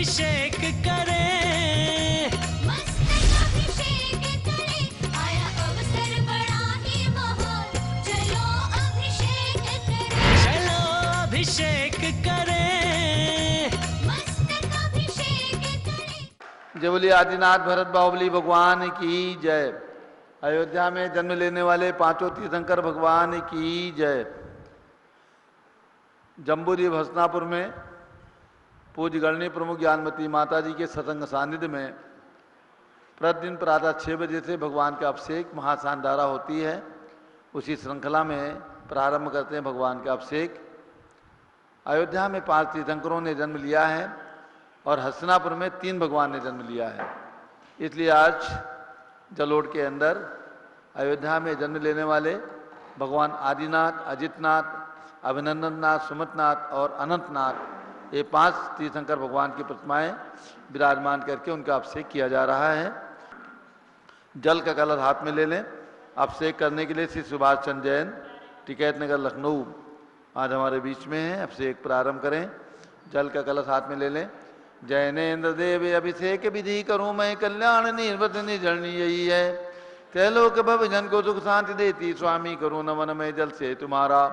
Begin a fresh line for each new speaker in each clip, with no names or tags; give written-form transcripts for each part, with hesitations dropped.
अभिषेक करें,
मस्तक अभिषेक करें, आया अवसर बड़ा ही महान, चलो अभिषेक करें,
चलो अभिषेक करें,
मस्तक अभिषेक करें।
जय बोलिए आदिनाथ भरत बाहुबली भगवान की जय। अयोध्या में जन्म लेने वाले पांचों तीर्थंकर भगवान की जय। जम्बूद्वीप हसनापुर में पूज्य गणनी प्रमुख ज्ञानमती माता जी के सत्संग सानिध्य में प्रतिदिन प्रातः 6 बजे से भगवान का अभिषेक महाशानदारा होती है। उसी श्रृंखला में प्रारंभ करते हैं भगवान का अभिषेक। अयोध्या में 5 तीर्थंकरों ने जन्म लिया है और हसनापुर में 3 भगवान ने जन्म लिया है। इसलिए आज जलोढ़ के अंदर अयोध्या में जन्म लेने वाले भगवान आदिनाथ, अजितनाथ, अभिनंदननाथ, सुमतनाथ और अनंतनाथ, ये 5 तीर्थंकर भगवान की प्रतिमाएं विराजमान करके उनका अभिषेक किया जा रहा है। जल का कलश हाथ में ले लें। अभिषेक करने के लिए श्री सुभाष चंद्र जैन, टिकैत नगर, लखनऊ आज हमारे बीच में है। अभिषेक प्रारंभ करें। जल का कलश हाथ में ले लें। जैनेन्द्र देव अभिषेक विधि करूं मैं, कल्याण निर्वत निजरणी यही है। त्रैलोक भवजन को सुख शांति देती, स्वामी करूं नमन में जल से तुम्हारा।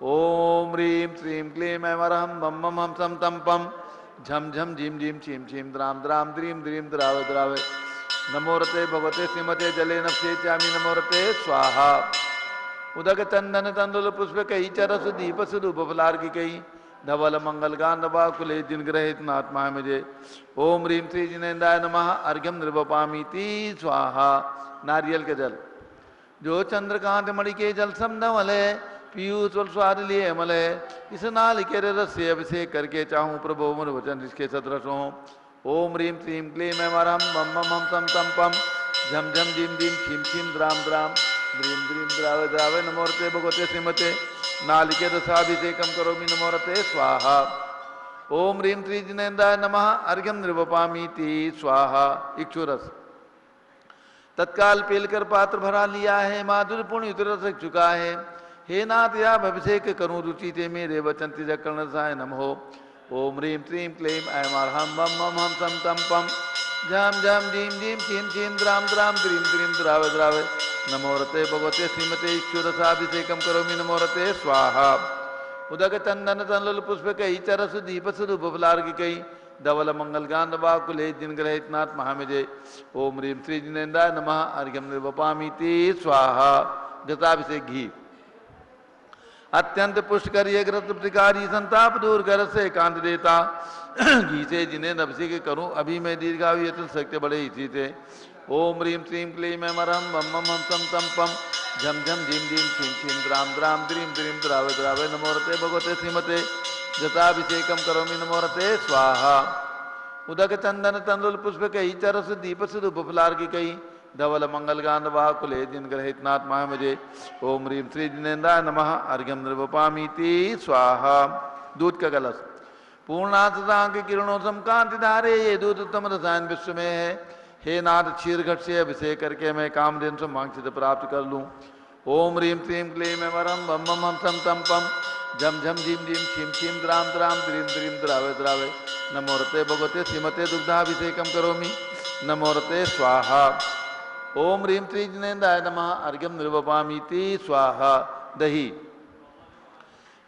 ओम ह्रीं श्रीं क्लीं ऐं वरहं बम बम हम सम तम पम झम झम झीम झीम छीम छीम द्राम द्राम द्रीम द्रीम द्राव द्रावे। नमोरते भगवते श्रीमते जले नभसे चामी नमोरते स्वाहा। उदक चंदन तंदुल पुष्प कई चरस दीप सुधूप फलार्घि कई, धवल मंगल गांधवा कुले जिन ग्रहित नात्मा मुझे। ओम ह्रीं श्री जिनेन्द्राय नमः अर्घ्यम निर्वपामीति स्वाहा। नारियल के जल जो चंद्रकांत मणि के जल सम धवल है, पीयूष और स्वाद लिए अमल है। इस नाल के रस से अभिषेक करके चाहूं प्रभु मन वचन इसके सदृश हो। ओम ह्रीं श्रीं क्लीं ऐं वरहं बम बम हम सम तम पम झम झम झीम झीम छीम छीम द्राम द्राम द्रीम द्रीम द्रावे द्रावे। नमोरते भगवते श्रीमते नालिके रसाभिषेकम करोमि नमोरते स्वाहा। ओम ह्रीं श्री जिनेन्द्राय नमः अर्घ्यम निर्वपामीति स्वाहा। इक्षुरस तत्काल पेलकर पात्र भरा लिया है, माधुर पुण्य रस चुका है। हे नाथ या अभिषेक करूं रुचि ते मेरे वचन तिज कर्ण साय नमो। ओम ह्रीं श्रीं क्लीं ऐं वरहं बम बम हम सम तम पम झम झम झीम झीम छीम छीम द्राम द्राम द्रीम द्रीम द्रावे द्रावे। नमोरते भगवते श्रीमते ईश्वरसाभिषेकम करोमि नमोरते स्वाहा। उदक चंदन तंदुल पुष्प कई चरस दीप सुधूप फलार्घि कई, धवल मंगल गांधवा कुले जिन ग्रहित नाथ महामिजे। ओम ह्रीं श्री जिनेन्द्राय नमः अर्घ्यम निर्वपामीति स्वाहा। घृताभिषेक घी अत्यंत पुष्ट करिए ग्रत प्रतिकारी, संताप दूर कर से कांत देता। घी से जिन्हें अभिषेक करूं अभी मैं दीर्घायु यतन सकते बड़े इसी थे। ओम ह्रीं श्रीं क्लीं ऐं वरहं बम बम हम सम तम पम झम झम झीम झीम छीम छीम द्राम द्राम द्रीम द्रीम द्रावे द्रावे। नमोरते भगवते श्रीमते जताभिषेकम करोमि नमोरते स्वाहा। उदक चंदन तंदुल पुष्प कई चरस दीप सुधूप फलार्घि कई, धवल मंगल गांधवा कुले जिन ग्रहित नाथ महामुझे। ओम ह्रीं श्री जिनेन्द्राय नमः अर्घ्यम निर्वपामीति स्वाहा। दूध का कलश पूर्णांग किरणों समकांति धारे, ये दूध उत्तम रसायन विश्व में है। हे नाथ क्षीर घट से अभिषेक करके मैं कामधेनु से मांग प्राप्त कर लूं। ओम ह्रीं श्रीं क्लीं ऐं वरहं बम बम हम सम तम पम झम झम झीम झीम छीम छीम द्राम द्राम द्रीम द्रीम द्रावे द्रावे। नमोरते भगवते श्रीमते दुग्धाभिषेकम करोमि नमोरते स्वाहा। ओम ह्रीं श्री जिनेन्द्राय नमः अर्घ्यम निर्वपामीति स्वाहा। दही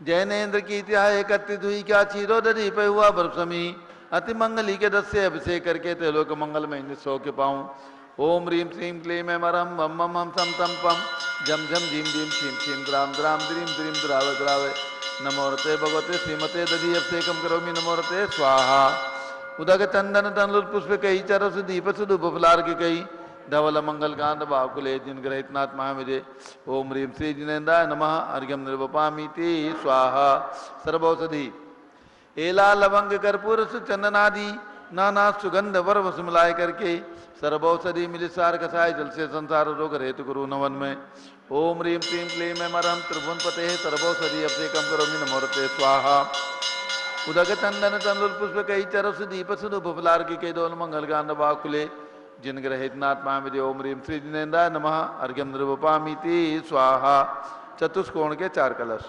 जैनेन्द्र की त्याह एकत्रित हुई, क्या चीरो दधी पे हुआ बरसमी। अति मंगली के दस से अभिषेक करके तेलोक मंगल में सौ के पाऊं। ओम ह्रीं श्रीं क्लीं ऐं वरहं बम बम हम सम तम पम झम झम झीम झीम छीम छीम द्राम द्राम द्रीम द्रीम द्रावे द्रावे। नमोरते भगवते श्रीमते दधी अभिषेकम करोमि नमोरते स्वाहा। उदक चंदन तंदुल पुष्प कई चरस दीप सुधूप फलार्घि कई, धवल मंगल गांधवा कुले जिन ग्रहित नाथ महामिजे। ओम ह्रीं श्री जिनेन्द्राय नमः अर्घ्यम निर्वपामीति स्वाहा। सर्वौषधि एला लवंग कर्पूर चंदनादि नाना सुगंध वर्व सुमलाय करके, सर्वौषधि मिलिसार कसाय जल से संसार रोग हेतु गुरु नवन में। ओम ह्रीं श्रीं क्लीं ऐं वरहं त्रिभुवन पते सर्वौषधि अभिषेकम करोमि नमोरते स्वाहा। उदक चंदन तंदुल पुष्प कई चरस दीप सुधूप फलार्घि कई, धवल मंगल गांधवा कुले जिन ग्रहित नाथ महामिजे। ओम ह्रीं श्री जिनेन्द्राय नमः अर्घ्यम निर्वपामीति स्वाहा। चतुष्कोण के 4 कलश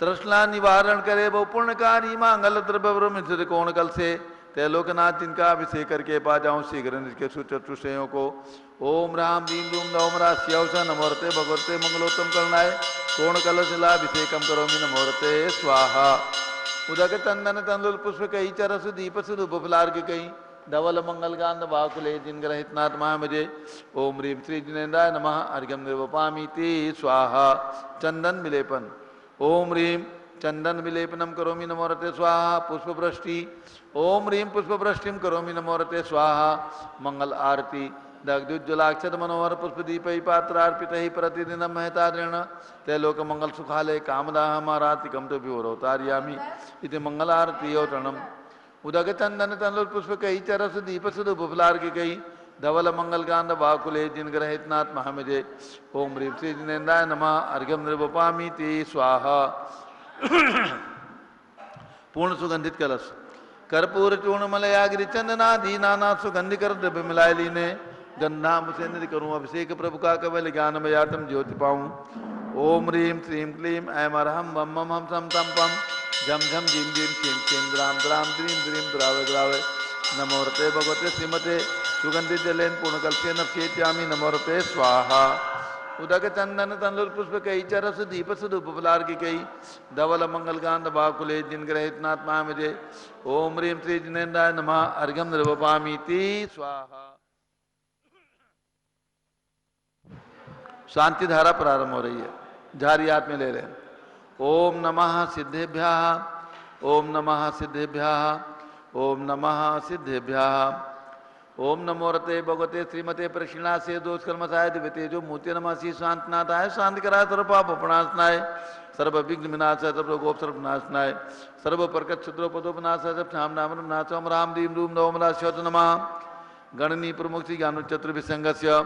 तृष्णा निवारण करे वो पुण्यकारी मंगल द्रव्य मिश्र कोण कल से त्रैलोकनाथ जिनका अभिषेक करके पा जाऊं शीघ्र के सुचतुषयों को। ओम राम रीम रूम नवम राश्यवस नमोरते भगवते मंगलोत्तम करनाय कोण कल शिलाभिषेकम करोमि नमोरते स्वाहा। उदक चंदन तंदुल पुष्प कई चरस दीप स्वरूप फलार्घ कई धवल मंगल गांध बाकुले जिन ग्रहित नाथ महामजे। ओम ह्रीम श्री जिनेन्द्राय नमः अर्घ्यम निर्वपामीति स्वाहा। चंदन विलेपन। ओम ह्रीम चंदन विलेपनम करोमि नमोरते स्वाहा। पुष्पवृष्टि। ओम ह्रीम पुष्पवृष्टिम करोमि नमोरते स्वाहा। मंगल आरती। दग्धुज्ज्वलाक्षत मनोहर पुष्पदीपै पात्रार्पितैः प्रतिदिनं महतादृण त्रैलोक मंगल सुखालय कामदाह मारातिकं तो विवरोतार्यामि इति मंगल आरती औतरणम्। उदक चंदन तंदुल पुष्प कई चरस दीप सुदुप फलार्घ कई धवल मंगल गांध बाकुले जिन ग्रहित नाथ महामजे। ओम ह्रीम श्री जिनेन्द्राय नमः अर्घ्यम निर्वपामीति स्वाहा। पूर्ण सुगंधित कलश। कर्पूर चूर्ण मलयागिरि चंदनादि नाना सुगंधि कर द्रव्य मिलाए लीने गंधाम से निधि करूं अभिषेक प्रभु का कवल ज्ञान मयातम ज्योति पाऊं। ओम ह्रीम श्रीम क्लीम ऐम अरहम वम मम हम सम तम पम झम झम झीम झीम क्षीम क्षीम द्राम द्राम द्रीम द्रीम द्रावे द्रावे नमोरते भगवते श्रीमते सुगंधित जलेन पूर्ण कल्पे नक्षेत्यामि नमोरते स्वाहा। उदक चंदन तंदुल पुष्प कई चरस दीप सुदुप फलार्घ कई धवल मंगल गांध बाकुले जिन ग्रहित नाथ महामजे। ओम ह्रीम श्री जिनेन्द्राय नमः अर्घ्यम निर्वपामीति स्वाहा। शांति धारा प्रारंभ हो रही है। झारी हाथ में ले रहे हैं। ओम नमः सिद्धेभ्यः ओम नमः सिद्धेभ्यः ओम नमः सिद्धेभ्यः। ओम नमोरते भगवते श्रीमते प्रक्षिणासे दोष कर्मसाय दिव्यते जो मूर्ति नमसी शांतनाथाय शांति कराय सर्व पाप प्रणाशनाय सर्व विघ्न विनाशाय सर्व गोप सर्व नाशनाय सर्व प्रकट क्षुद्रोपदोपनाशाय सब नाम नाम नाचम राम दीम रूम नवम राश्योत नमः। गणनी प्रमुख श्री ज्ञान चतुर्विसंगस्य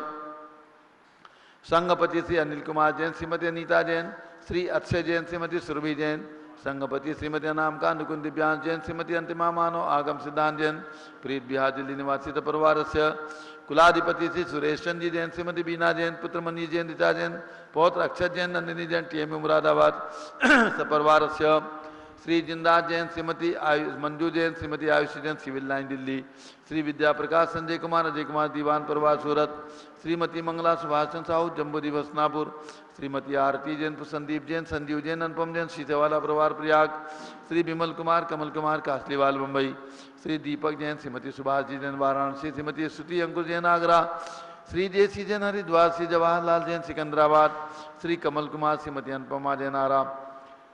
संघपति श्री अनिल कुमार जैन श्रीमती अनीता जैन श्री अक्षय जैन श्रीमती सुरभि जैन संघपति श्रीमती नाम का नुकुंद दिव्यांश जैन श्रीमती अंतिमा मानव आगम सिद्धांत जैन प्रीत बिहार दिल्ली निवासी परिवार से कुलाधिपति श्री सुरेश चंद जी जैन श्रीमती बीना जैन पुत्र मनी जैन ऋचा जैन पौत्र अक्षत जैन नंदिनी जैन टीएम मुरादाबाद सपरिवार से श्री जिंदास जैन श्रीमती मंजू जैन श्रीमती आयुषी जैन सिविल लाइन दिल्ली श्री विद्या प्रकाश संजय कुमार अजय कुमार दीवान परिवार सूरत श्रीमती मंगला सुभाषचंद साहू जम्बू दिवस नापुर श्रीमती आरती जैन संदीप जैन संजीव जैन अनुपम जैन सीतेवाला परिवार प्रयाग श्री विमल कुमार कमल कुमार कासलीवाल मुंबई श्री दीपक जैन श्रीमती सुभाष जी जैन वाराणसी श्रीमती स्तुति अंकुर जैन आगरा श्री जयसी जैन हरिद्वार श्री जवाहरलाल जैन सिकंदराबाद श्री कमल कुमार श्रीमती अनुपमा जैन आरा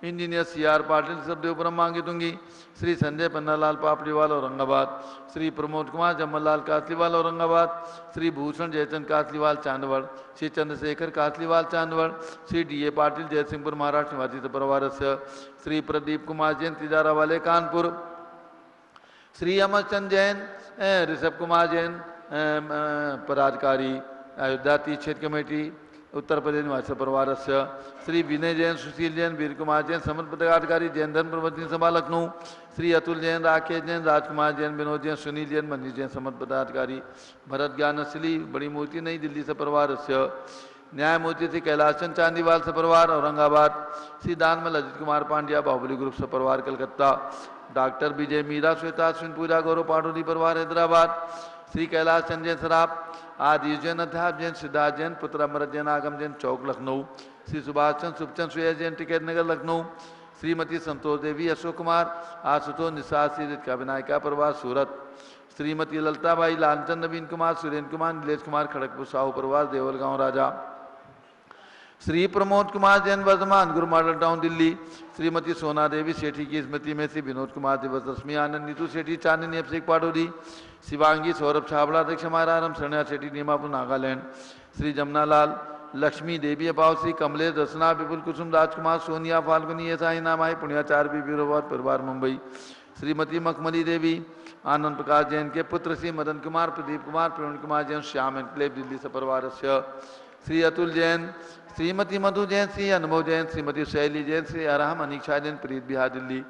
इंजीनियर सीआर पाटिल सबदेवपुरम मांगी दूंगी श्री संजय पन्नालाल पापड़ीवाल औरंगाबाद श्री प्रमोद कुमार जमललाल कासलीवाल औरंगाबाद श्री भूषण जयचंद कासलीवाल चांदवड़ श्री चंद्रशेखर कासलीवाल चांदवड़ श्री डीए पाटिल जयसिंहपुर महाराष्ट्र निवासी परिवार से श्री प्रदीप कुमार जैन तिजारा वाले कानपुर श्री अमरचंद जैन ऋषभ कुमार जैन पदाधिकारी अयोध्या तीर्थ क्षेत्र कमेटी उत्तर प्रदेश निवासी परिवार से श्री विनय जैन सुशील जैन वीर कुमार जैन समर्थ पदाधिकारी जैन धर्म प्रवर्तन सभा लखनऊ श्री अतुल जैन राकेश जैन राजकुमार जैन विनोद जैन सुनील जैन मनीष जैन समर्थ पदाधिकारी भरत ज्ञानश्री बड़ी मूर्ति नई दिल्ली से परिवार से न्यायमूर्ति श्री कैलाशचंद चांदीवाल से परिवार औरंगाबाद श्री दानमल अजित कुमार पांड्या बाहुबली ग्रुप से परिवार कलकत्ता डॉक्टर विजय मीरा श्वेता अश्विन पूजा गौरव पाटोदी परिवार हैदराबाद श्री कैलाश चंद जैन सराफ आदि जैन अध्याप जैन सिद्धार्थ जैन पुत्र अमृत जैन आगम जैन चौक लखनऊ श्री सुभाष चंद सुखचंद सुयस जैन टिकैत नगर लखनऊ श्रीमती संतोष देवी अशोक कुमार आशुतोष निषाद श्री रितिका विनायका परिवार सूरत श्रीमती ललताबाई लालचंद नवीन कुमार सुरेंद्र कुमार नीलेश कुमार खड़गपुर साहू परिवार देवलगांव राजा श्री प्रमोद कुमार जैन वर्धमान गुरु मॉडल टाउन दिल्ली श्रीमती सोना देवी सेठी की स्मृति में श्री विनोद कुमार दिवस रश्मि आनंद नीतू सेठी चांदनी अभिषेक पाटोदी शिवांगी सौरभ छाबड़ा अध्यक्ष हमाराम शरणा सेठी नीमापुर नागालैंड श्री जमुनालाल लक्ष्मी देवी अभाव श्री कमलेश रचना विपुल कुसुम राजकुमार सोनिया फाल्गुनी ऐसा ही नाम है पुण्याचार बीरोबाद परिवार मुंबई श्रीमती मखमली देवी आनंद प्रकाश जैन के पुत्र श्री मदन कुमार प्रदीप कुमार प्रवीण कुमार जैन श्याम एनक्लेव दिल्ली से परिवार से श्री अतुल जैन श्रीमती मधु जैन श्री अनुभव जैन श्रीमती शैली जैन श्री अरहम अनीक्षा जैन प्रीत बिहार दिल्ली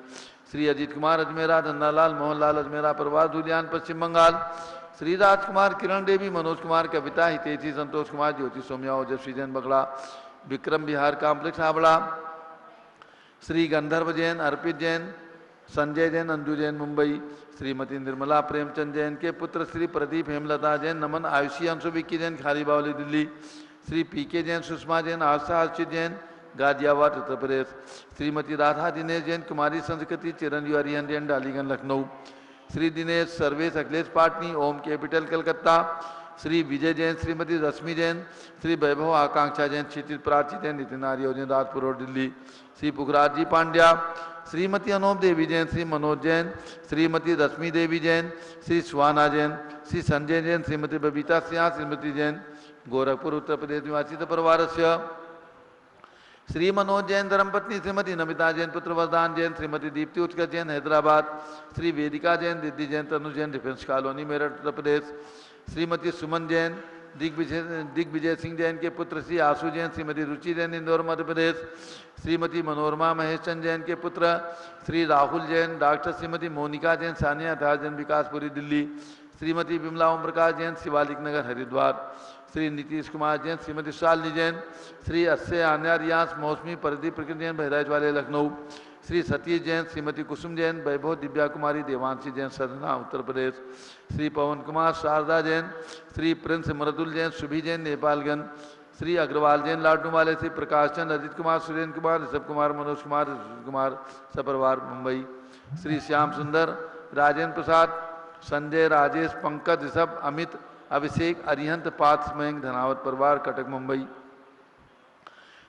श्री अजीत कुमार अजमेरा धन्नालाल मोहनलाल अजमेरा परिवार धुलियान पश्चिम बंगाल श्री राजकुमार किरण देवी मनोज कुमार कविता हितेशी संतोष कुमार ज्योति सोम्या ओजस्वी जैन बगड़ा विक्रम बिहार कॉम्प्लेक्स हावड़ा श्री गंधर्व जैन, अर्पित जैन, संजय जैन, अंजू जैन मुंबई। श्रीमती निर्मला प्रेमचंद जैन के पुत्र श्री प्रदीप हेमलता जैन, नमन आयुषी अंशु विक्की जैन, खारी बावली दिल्ली। श्री पीके जैन, सुषमा जैन, आस्था अर्चित जैन, गाजियाबाद उत्तर प्रदेश। श्रीमती राधा दिनेश जैन, कुमारी संस्कृति, चिरंजीव हरिहन जैन, डालीगंज लखनऊ। श्री दिनेश सर्वेश अखिलेश पाटनी, ओम कैपिटल कलकत्ता। श्री विजय जैन, श्रीमती रश्मि जैन, श्री वैभव आकांक्षा जैन, क्षितिज प्राची जैन, नितिन आर्य जैन, राजपुर रोड दिल्ली। श्री पुखराज जी पांड्या, श्रीमती अनोप देवी जैन, श्री मनोज जैन, श्रीमती रश्मि देवी जैन, श्री सुहाना जैन, श्री संजय जैन, श्रीमती बबीता सिंह, श्रीमती जैन, गोरखपुर उत्तर प्रदेश निवासी परिवार से। श्री मनोज जैन धर्मपत्नी श्रीमती नमिता जैन, पुत्र वरदान जैन, श्रीमती दीप्ति उत्कर्ष जैन, हैदराबाद। श्री वेदिका जैन, रिद्धि जैन, तनु जैन, डिफेंस कॉलोनी, मेरठ उत्तर प्रदेश। श्रीमती सुमन जैन, दिग्विजय सिंह जैन के पुत्र श्री आशु जैन, श्रीमती रुचि जैन, इंदौर मध्य प्रदेश। श्रीमती मनोरमा महेश चंद जैन के पुत्र श्री राहुल जैन, डॉक्टर श्रीमती मोनिका जैन, सानिया था जैन, विकासपुरी दिल्ली। श्रीमती विमला ओम प्रकाश जैन, शिवालिक नगर हरिद्वार। श्री नीतीश कुमार जैन, श्रीमती शालिनी जैन, श्री अस्से आन्या रियांस, मौसमी प्रदीप प्रकृति जैन, बहराइच वाले लखनऊ। श्री सतीश जैन, श्रीमती कुसुम जैन, वैभव दिव्या कुमारी, देवांशी जैन, सदना उत्तर प्रदेश। श्री पवन कुमार, शारदा जैन, श्री प्रिंस मृदुल जैन, सुभी जैन, नेपालगंज। श्री अग्रवाल जैन, लाडनू वाले। श्री प्रकाश चंद, अजित कुमार, सुरेंद्र कुमार, ऋषभ कुमार, मनोज कुमार, ऋषभ कुमार, सपरिवार मुंबई। श्री श्याम सुंदर, राजेंद्र प्रसाद, संजय, राजेश, पंकज, ऋषभ, अमित, अभिषेक, अरिहंत, पार्थ, मयंक, धनावत परिवार, कटक मुंबई।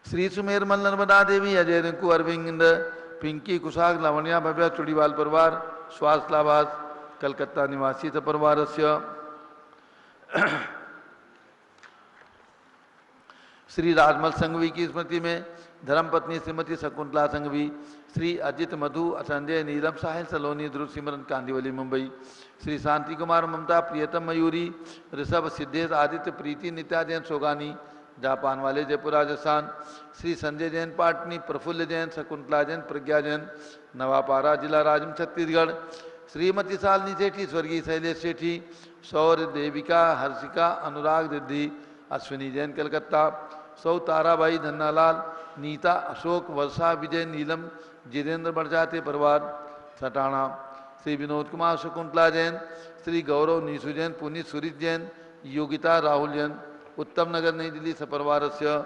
श्री सुमेर मल, नर्मदा देवी, अजय, रिंकू, अरविंद, पिंकी, कुशाग, लावण्या, भव्या, चुड़ीवाल परिवार, स्वास्थ्य लाभास, कलकत्ता निवासी परिवार से। श्री राजमल संघवी की स्मृति में धर्मपत्नी श्रीमती शकुंतला संघवी, श्री अजित मधु, संजय, नीलम, साहिल सलोनी, ध्रुव सिमरन, कांदिवली मुंबई। श्री शांति कुमार, ममता, प्रियतम मयूरी, ऋषभ, सिद्धेश, आदित्य, प्रीति, नित्या जैन, सोगानी, जापान वाले, जयपुर राजस्थान। श्री संजय जैन पाटनी, प्रफुल्ल जैन, शकुंतला जैन, प्रज्ञा जैन, नवापारा जिला राजम छत्तीसगढ़। श्रीमती शालिनी सेठी, स्वर्गीय शैलेश सेठी, शौर्य, देविका, हर्षिका, अनुराग, रिद्धि, अश्विनी जैन, कलकत्ता। सौ ताराबाई, धन्नालाल, नीता, अशोक, वर्षा, विजय, नीलम, जितेंद्र बड़जाते परिवार, सटाणा। श्री विनोद कुमार, शकुंतला जैन, श्री गौरव, नीसू जैन, पुनीत, सुरीत जैन, योगिता, राहुल जैन, उत्तम नगर, नई दिल्ली, सपरिवार से।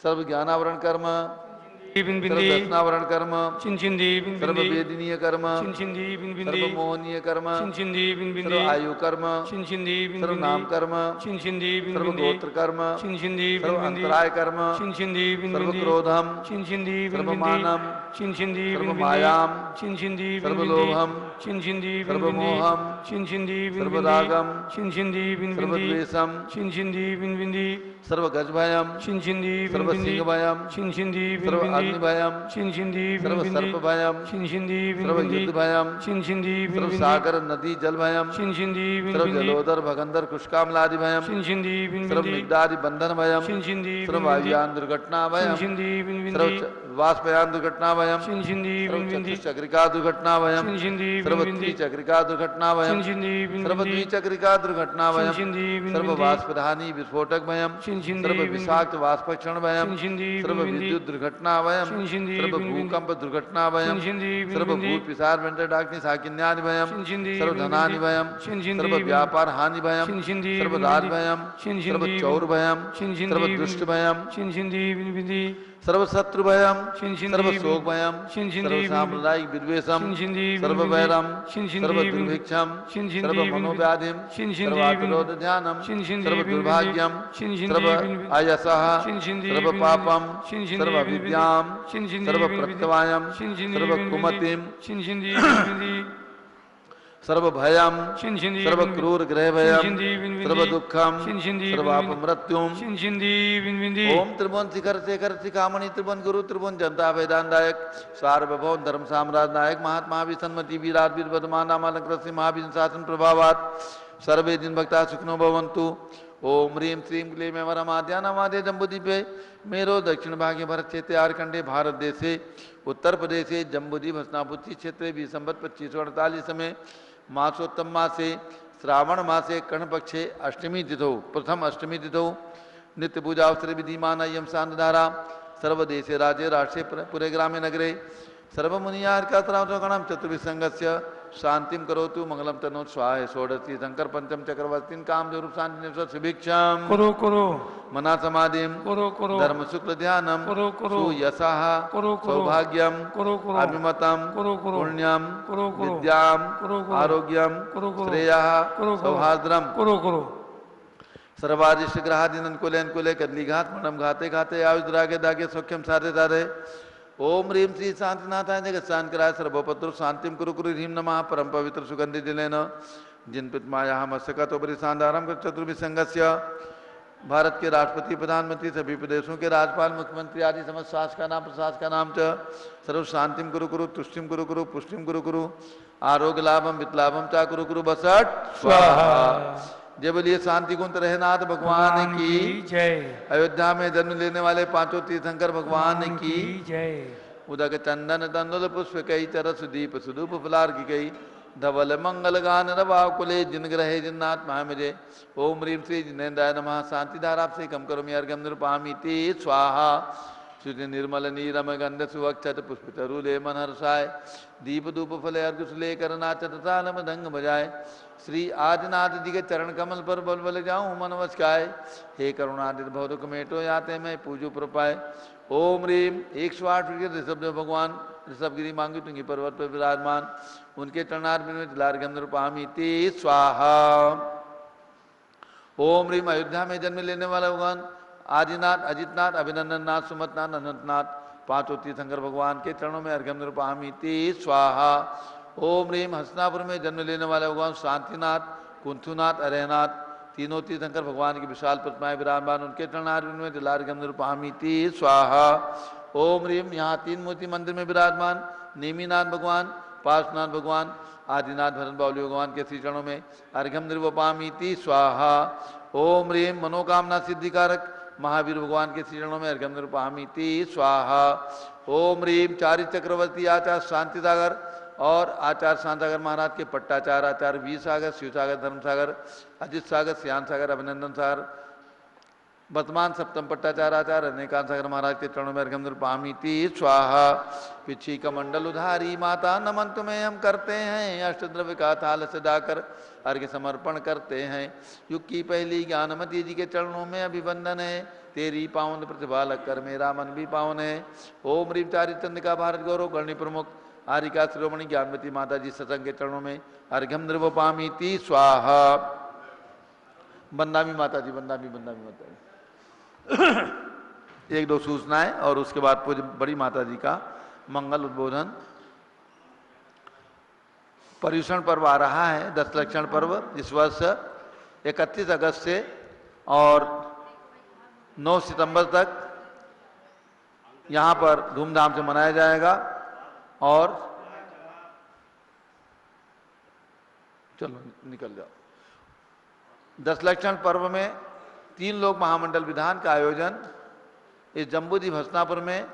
सर्व ज्ञानावरण कर्म, सर्वदर्शनावरण कर्म, सर्ववेदनीय कर्म, सर्वमोहनीय कर्म, सर्व आयु कर्म, सर्व नाम कर्म, सर्व गोत्र कर्म, सर्व अंतराय कर्म, सर्व क्रोधम, सर्व मानम, सर्व मायाम, सर्व लोभम, सर्व मोहम, सर्व रागम, सर्व द्वेषम, सर्व गजभयम, सर्व सिंह भयम, सर्व अग्नि भयम, सर्व सर्प भयम, सर्व युद्ध भयम, सर्व सागर नदी जल भयम, सर्व जलोदर भगंदर कुशकामलादि भयम, सर्व मिगदादि बंधन भयम, सर्व वायुयान दुर्घटना भयम, सर्व वाष्पयान दुर्घटना भयम, सर्व चक्रिका दुर्घटना भयम, सर्व त्रिचक्रिका दुर्घटना भयम, सर्व द्विचक्रिका दुर्घटना भयम, सर्व वाष्पधानी विस्फोटक भयम, सर्व विषाक्त वाष्पक्षण भयम, सर्व विद्युत दुर्घटना भयम, सर्व भूकंप दुर्घटना भयम, सर्व भूत पिशाच वेंटर डाकनी साकिन्यादि भयम, सर्व धनानि भयम, सर्व व्यापार हानि भयम, सर्व राज भयम, सर्व चौर भयम, सर्व दुष्ट भयम, सर्व शत्रु भयम, सर्व शोक भयम, सर्व साम्प्रदायिक विद्वेषम, सर्व वैरम, सर्व दुर्भिक्षम, सर्व मनोव्याधिम, सर्व आत्मरोध ध्यानम, सर्व दुर्भाग्यम, सर्व आयसः, सर्व पापम, सर्व अविद्याम, सर्व प्रत्यवायम, सर्व कुमतिम, सर्व भयम, सर्व क्रूर ग्रह भयम, सर्व दुखम, सर्वापमृत्युम। ओम त्रिभुवन शिखर शेखर शिखामणि त्रिभुवन गुरु त्रिभुवन जनता वेदांतायक सार्वभौम धर्म साम्राज्य नायक महात्मा विसन्मति वीराट वीर वर्धमान अलंकृत महावीर शासन प्रभावात सर्वे दिन भक्ता सुखनो भवन्तु। ओम ह्रीं श्रीं क्लीं वरमाद्यानामाद्य जम्बूद्वीपे मेरो दक्षिण भागे भरत क्षेत्रे आर्कंडे भारत देशे उत्तर प्रदेशे जम्बूद्वीप हस्तिनापुरी क्षेत्रे 20 संवत 2548 में मासोत्तम मासे श्रावण मासे कर्णपक्षे अष्टमी तिथौ प्रथम अष्टमी तिथौ नित्य पूजा अवसर विधिमान यम शांतधारा सर्वदेशे राज्ये राष्ट्रे पुरे ग्रामे नगरे सर्वमुनियार्कातरावगणम चतुर्विसंगस्य शांतिम करोतु मंगलम तनोत स्वाहा षोडशी शंकर पंचम चक्रवर्तीन काम रूप शांति सुभिक्षाम
करो करो
मना समाधिम
करो करो
धर्म शुक्ल ध्यानम
करो करो
सुयशः
करो करो
सौभाग्यम
करो करो
अभिमतम
करो करो
पुण्यम
करो करो
विद्याम
करो करो
आरोग्यम
करो करो
श्रेयः
करो करो
सौहार्द्रम
करो करो
सर्वादिष्ट ग्रहादीन अनुकूले अनुकूले कदली घात मणम घाते घाते आयुष द्रागे दागे सौख्यम साधे साधे ओम ह्रीं श्री शांतिनाथाय जगत शांतिराय सर्वपत्र शांतिम कुरु कुरु ह्रीं नमः परम पवित्र सुगंधि दिलेन जिन पितमाया मत्स्यका तो परिसांधारम चतुर्विसंगस्य भारत के राष्ट्रपति प्रधानमंत्री सभी प्रदेशों के राज्यपाल मुख्यमंत्री आदि समस्त शासक का नाम प्रशासक का नाम च सर्व शांतिम कुरु कुरु तुष्टिम कुरु कुरु पुष्टिम कुरु कुरु आरोग्य लाभम वित्लाभम चा कुरु कुरु बसट स्वाहा। जय बोलिए शांति कुंत रहनाथ भगवान की
जय।
अयोध्या में जन्म लेने वाले पांचों तीर्थंकर भगवान की
जय।
उदक चंदन तंदुल पुष्प कई चरस सुदीप सुदूप फुलार की कई धवल मंगल गान रवाकुले जिन ग्रहे जिन्नाथ महामजे ओम ह्रीं श्री जिनेन्द्राय नमः शांति धारा से कम करो अर्घ्यम निरुपामी ते स्वाहा शुचि निर्मल नीरम गंध सुवक्षत पुष्प तरुले मन हर्षाय दीप धूप फले अर्घ सुले करनाचत तालम दंग बजाय श्री आदिनाथ जी के चरण कमल पर बल बल जाऊं मन वचकाय हे करुणादित भौतुक मेटो याते मैं पूजो प्रपाय ओम ह्रीं 108 ऋषभदेव भगवान ऋषभगिरी मांगी तुंगी पर्वत पर विराजमान उनके चरणार्विंद में जलार्घ्यम निरुपामी ते स्वाहा। ओम ह्रीं अयोध्या में जन्म लेने वाला भगवान आदिनाथ अजितनाथ अभिनंदन नाथ सुमतनाथ अनंतनाथ पांचों तीर्थंकर भगवान के चरणों में अर्घ्यम निरुपामी ते स्वाहा। ओम ह्रीं हसनापुर में जन्म लेने वाले भगवान शांतिनाथ कुंथुनाथ अरहनाथ तीनों तीर्थंकर भगवान की विशाल प्रतिमाएं विराजमान उनके चरणार्विंद में जलार्घ्यम निरुपामी ते स्वाहा। ओम ह्रीं यहाँ 3 मूर्ति मंदिर में विराजमान नेमीनाथ भगवान पार्श्वनाथ भगवान आदिनाथ भरत बावली भगवान के श्री चरणों में अर्घ्यम निरुपामी ते स्वाहा। ओम ह्रीं मनोकामना सिद्धिकारक महावीर भगवान के श्री चरणों में अर्घ्यम निरुपामी ते स्वाहा। ओम ह्रीं चारि चक्रवर्ती आचार्य शांति सागर और आचार्य शांतागर महाराज के पट्टाचार्य आचार्य वीर सागर शिव सागर धर्म सागर अजित सागर श्याम सागर अभिनंदन सागर वर्तमान सप्तम पट्टाचार्य आचार्य रजनीकांत सागर महाराज के चरणों में अर्घ्यम निरुपामी ते स्वाहा। पिछी कमंडल उधारी माता नमन तुम्हें हम करते हैं अष्टद्रव्य का थाल सजाकर अर्घ्य समर्पण करते हैं युग की पहली ज्ञानमती जी के चरणों में अभिवंदन है तेरी पावन प्रतिभा लगकर मेरा मन भी पावन है। ओम ह्रीं चारि चंद्रिका भारत गौरव गणनी प्रमुख आरिका शिरोमणि ज्ञानमती माता जी सत्संग के चरणों में अर्घ्यम निरुपामी ते स्वाहा। बंदामी माता जी बंदामी बंदामी माता जी 1-2 सूचनाएं और उसके बाद पूज्य बड़ी माता जी का मंगल उद्बोधन। पर्युषण पर्व आ रहा है 10 लक्षण पर्व इस वर्ष 31 अगस्त से और 9 सितंबर तक यहाँ पर धूमधाम से मनाया जाएगा और चलो निकल जाओ। 10 लक्षण पर्व में 3 लोक महामंडल विधान का आयोजन इस जम्बूद्वीप हसनापुर में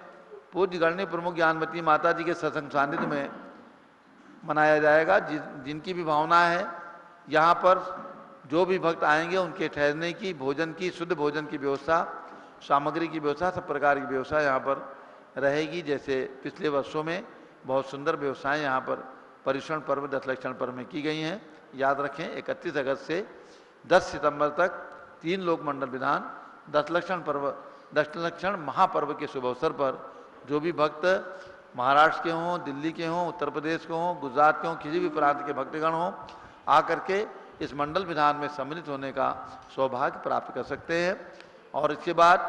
पूज्य गणनी प्रमुख ज्ञानमती माता जी के सत्संग सानिध्य में मनाया जाएगा। जिनकी भी भावना है यहाँ पर जो भी भक्त आएंगे उनके ठहरने की भोजन की शुद्ध भोजन की व्यवस्था सामग्री की व्यवस्था सब प्रकार की व्यवस्था यहाँ पर रहेगी। जैसे पिछले वर्षों में बहुत सुंदर व्यवस्थाएं यहाँ पर पर्युषण पर्व 10 लक्षण पर्व में की गई हैं। याद रखें 31 अगस्त से 10 सितंबर तक 3 लोक मंडल विधान 10 लक्षण महापर्व के शुभ अवसर पर जो भी भक्त महाराष्ट्र के हों दिल्ली के हों उत्तर प्रदेश के हों गुजरात के हों किसी भी प्रांत के भक्तगण हों आकर के इस मंडल विधान में सम्मिलित होने का सौभाग्य प्राप्त कर सकते हैं। और इसके बाद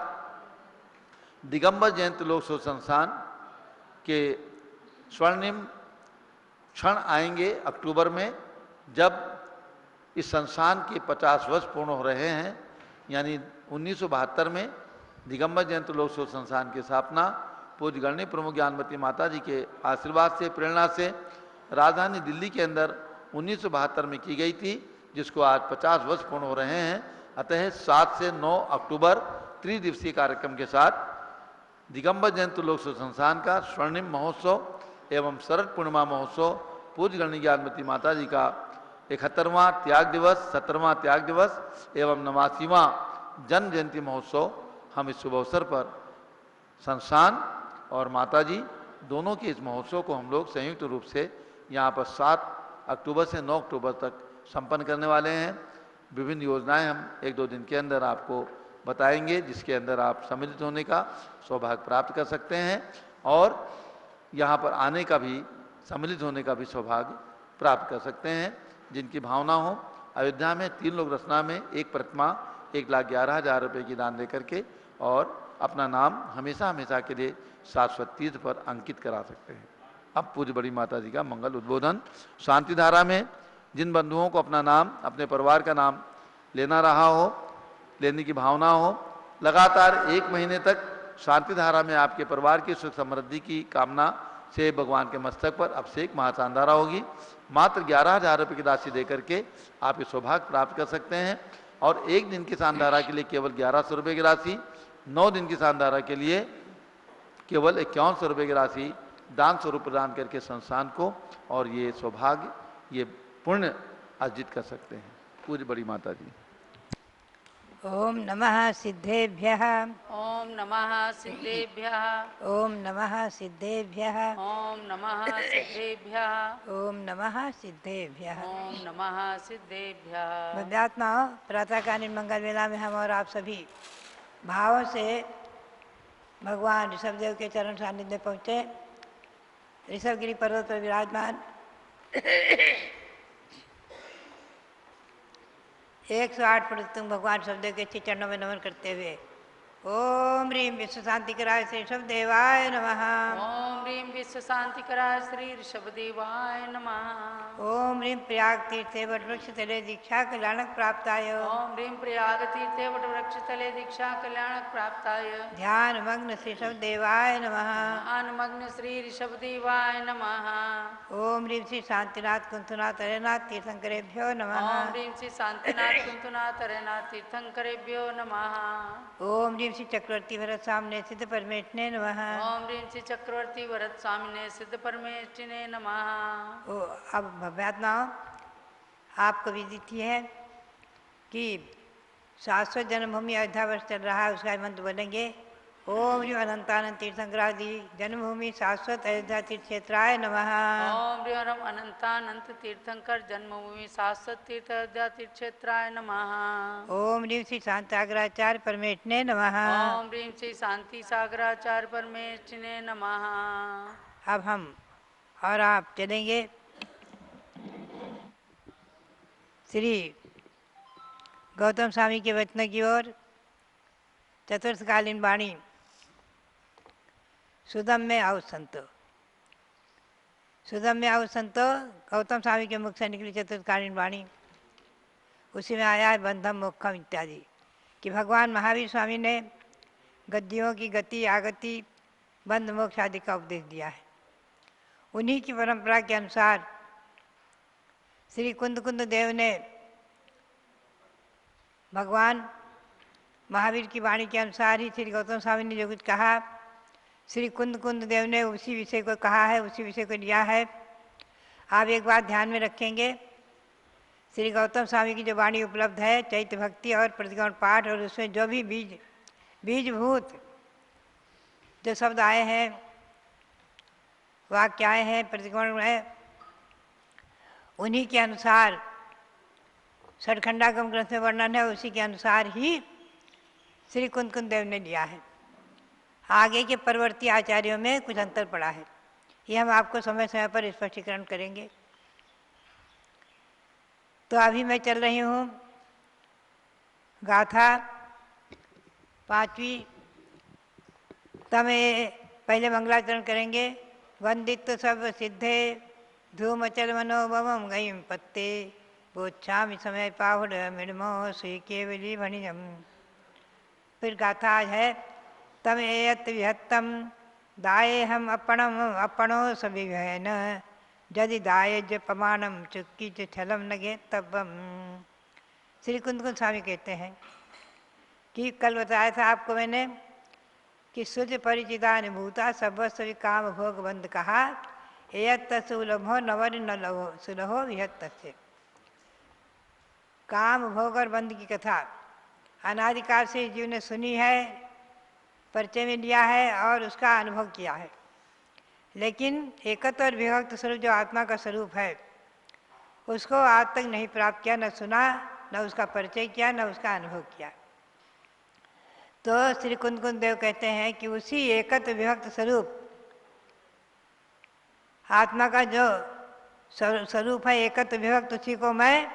दिगंबर जयंती लोक शोध संस्थान के स्वर्णिम क्षण आएंगे अक्टूबर में जब इस संस्थान के 50 वर्ष पूर्ण हो रहे हैं। यानी 1972 में दिगंबर जयंती लोक शोध संस्थान की स्थापना पूज्य गणनी प्रमुख ज्ञानमती माता जी के आशीर्वाद से प्रेरणा से राजधानी दिल्ली के अंदर 1972 में की गई थी जिसको आज 50 वर्ष पूर्ण हो रहे हैं। अतः 7 से 9 अक्टूबर त्रिदिवसीय कार्यक्रम के साथ दिगंबर जयंती लोक शोध संस्थान का स्वर्णिम महोत्सव एवं शरद पूर्णिमा महोत्सव पूज्य गणनी ज्ञानमती माता जी का 71वां त्याग दिवस 17वां त्याग दिवस एवं 89वां जन्म जयंती महोत्सव हम इस शुभ अवसर पर संस्थान और माताजी दोनों के इस महोत्सव को हम लोग संयुक्त रूप से यहाँ पर 7 अक्टूबर से 9 अक्टूबर तक संपन्न करने वाले हैं। विभिन्न योजनाएं हम 1-2 दिन के अंदर आपको बताएंगे, जिसके अंदर आप सम्मिलित होने का सौभाग्य प्राप्त कर सकते हैं और यहाँ पर आने का भी, सम्मिलित होने का भी सौभाग्य प्राप्त कर सकते हैं। जिनकी भावना हो, अयोध्या में 3 लोग रचना में एक प्रतिमा 1,11,000 रुपये की दान दे करके और अपना नाम हमेशा हमेशा के लिए शाश्वत तीर्थ पर अंकित करा सकते हैं। अब पूज्य बड़ी माता जी का मंगल उद्बोधन। शांति धारा में जिन बंधुओं को अपना नाम, अपने परिवार का नाम लेना रहा हो, लेने की भावना हो, लगातार 1 महीने तक शांति धारा में आपके परिवार की सुख समृद्धि की कामना से भगवान के मस्तक पर अभिषेक महाचांधारा होगी। मात्र 11,000 रुपये की राशि देकर के आप ये सौभाग्य प्राप्त कर सकते हैं और 1 दिन की शानधारा के लिए केवल 1100 रुपये की राशि, 9 दिन की शानधारा के लिए केवल 5100 रुपये की राशि दान स्वरूप प्रदान करके संस्थान को और ये सौभाग्य, ये पुण्य अर्जित कर सकते हैं। पूज्य बड़ी माता जी।
ओम नमः सिद्धेभ्यः।
ओम नमः सिद्धेभ्यः।
ओम नमः सिद्धेभ्यः।
ओम नमः सिद्धेभ्यः।
ओम नमः सिद्धेभ्यः।
ओम नमः सिद्धेभ्यः।
भव्यात्माओं, प्रातःकालीन मंगल वेला में हम और आप सभी भावों से भगवान ऋषभदेव के चरण सानिध्य में पहुँचे। ऋषभगिरी पर्वत पर विराजमान 108 तुम भगवान ऋषभदेव के श्री चरणों में नमन करते हुए ओम ह्रीं विश्व शांति कराय श्री ऋषभदेवाय नमः।
ओम ह्रीं विश्व शांति कराय श्री ऋषभदेवाय नमः।
ओम ह्रीं प्रयाग तीर्थे वटवृक्ष तले दीक्षा कल्याणक प्राप्ताय।
ओम ह्रीं प्रयाग तीर्थे वटवृक्ष तले दीक्षा कल्याणक प्राप्ताय।
ध्यान मग्न श्री ऋषभदेवाय नमः।
ध्यानमग्न श्री ऋषभदेवाय नमः।
ओम ह्रीं श्री शांतिनाथ कुंतुनाथ हरेनाथ तीर्थंकरेभ्यो नमः।
ओम ह्रीं श्री शांतिनाथ कुंतुनाथ हरेनाथ तीर्थंकरेभ्यो नमः।
ओम ह्रीं श्री चक्रवर्ती भरत सामने सिद्ध परमेष्ठिने नमः।
ओम ह्रीं श्री चक्रवर्ती भरत स्वामिने सिद्ध परमेष्ठिने नमः।
ओ अब भव्यात्माओं, आपको विदित ही है कि शाश्वत जन्मभूमि अयोध्या वर्ष चल रहा है, उसका मंत्र बोलेंगे ओम ह्रीं अनंतानंद तीर्थंकरादि जन्मभूमि शाश्वत अयोध्या तीर्थ क्षेत्राय नमः।
ओम ह्रीं अनंतानंत तीर्थंकर जन्मभूमि शाश्वत तीर्थ अयोध्या तीर्थ क्षेत्राय नमः।
ओम ह्रीं श्री शांताग्राचार्य परमेष्ठिने नमः।
ओम ह्रीं श्री शांति सागराचार्य परमेष्ठिने नमः।
अब हम और आप चलेंगे श्री गौतम स्वामी के वचनों की ओर। चतुर्थकालीन वाणी सुदम में आओ संतो। सुदम में आओ संतो गौतम स्वामी के मुख से निकली चतुर्थकालीन वाणी। उसी में आया है बंधम मोक्षम इत्यादि कि भगवान महावीर स्वामी ने गद्दियों की गति आगति बंध मोक्ष आदि का उपदेश दिया है। उन्हीं की परंपरा के अनुसार श्री कुंद देव ने भगवान महावीर की वाणी के अनुसार ही श्री गौतम स्वामी ने जो कुछ कहा, श्री कुंद देव ने उसी विषय को कहा है, उसी विषय को लिया है। आप एक बात ध्यान में रखेंगे, श्री गौतम स्वामी की जो वाणी उपलब्ध है चैत्य भक्ति और प्रतिगमन पाठ, और उसमें जो भी बीजभूत जो शब्द आए हैं, वाक्य आए हैं, प्रतिगमन है, उन्हीं के अनुसार षटखंडागम ग्रंथ में वर्णन है, उसी के अनुसार ही श्री कुंद देव ने लिया है। आगे के परवर्ती आचार्यों में कुछ अंतर पड़ा है, ये हम आपको समय समय पर स्पष्टीकरण करेंगे। तो अभी मैं चल रही हूँ गाथा 5वीं। तमें पहले मंगलाचरण करेंगे। वंदित सब सिद्धे धूमचल मनोभवम गईम पत्ते बोच्छामि समय पाहुड़ मृमो श्री केवली भणिजम। फिर गाथा आज है तम एयत विहत्तम दाये हम अपणम अपणो सविभयन यदि दाये ज प्रमाणम चुक्की च छलम नगे तबम। श्री कुंद स्वामी कहते हैं कि कल बताया था आपको मैंने कि शुद्ध परिचितानुभूता सर्वस्व काम भोग बंद कहा एयत सुलभो नवर न लभो सुलभो विहत्त से। काम भोग और बंद की कथा अनादिकाल से जीव ने सुनी है परिचय में लिया है और उसका अनुभव किया है, लेकिन एकत्व और विभक्त स्वरूप जो आत्मा का स्वरूप है उसको आज तक नहीं प्राप्त किया, न सुना, न उसका परिचय किया, न उसका अनुभव किया। तो श्री कुंद देव कहते हैं कि उसी एकत्व विभक्त स्वरूप आत्मा का जो स्वरूप है एकत्व विभक्त, उसी को मैं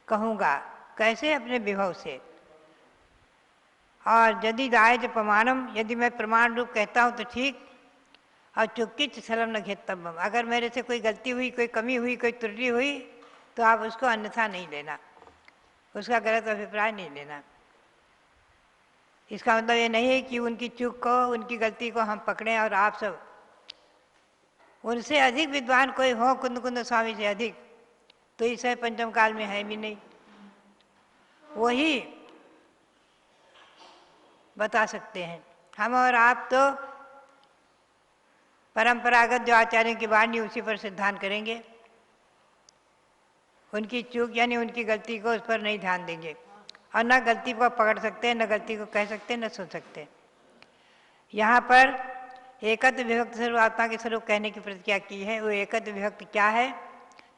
कहूँगा। कैसे? अपने विभव से। और यदि दायज प्रमाणम, यदि मैं प्रमाण रूप कहता हूँ तो ठीक, और चुक्किच छलम न घेतव्यम, अगर मेरे से कोई गलती हुई, कोई कमी हुई, कोई त्रुटि हुई तो आप उसको अन्यथा नहीं लेना, उसका गलत अभिप्राय नहीं लेना। इसका मतलब ये नहीं है कि उनकी चूक को, उनकी गलती को हम पकड़ें और आप सब उनसे अधिक विद्वान कोई हो, कुंद स्वामी से अधिक, तो इस पंचम काल में है भी नहीं, वही बता सकते हैं। हम और आप तो परंपरागत जो आचार्यों की वाणी उसी पर सिद्धांत करेंगे, उनकी चूक यानी उनकी गलती को उस पर नहीं ध्यान देंगे, और न गलती को पकड़ सकते हैं, न गलती को कह सकते हैं, न सुन सकते। यहाँ पर एकत्व विभक्त स्वरूप आत्मा के स्वरूप कहने की प्रतिज्ञा की है। वो एकत्व विभक्त क्या है?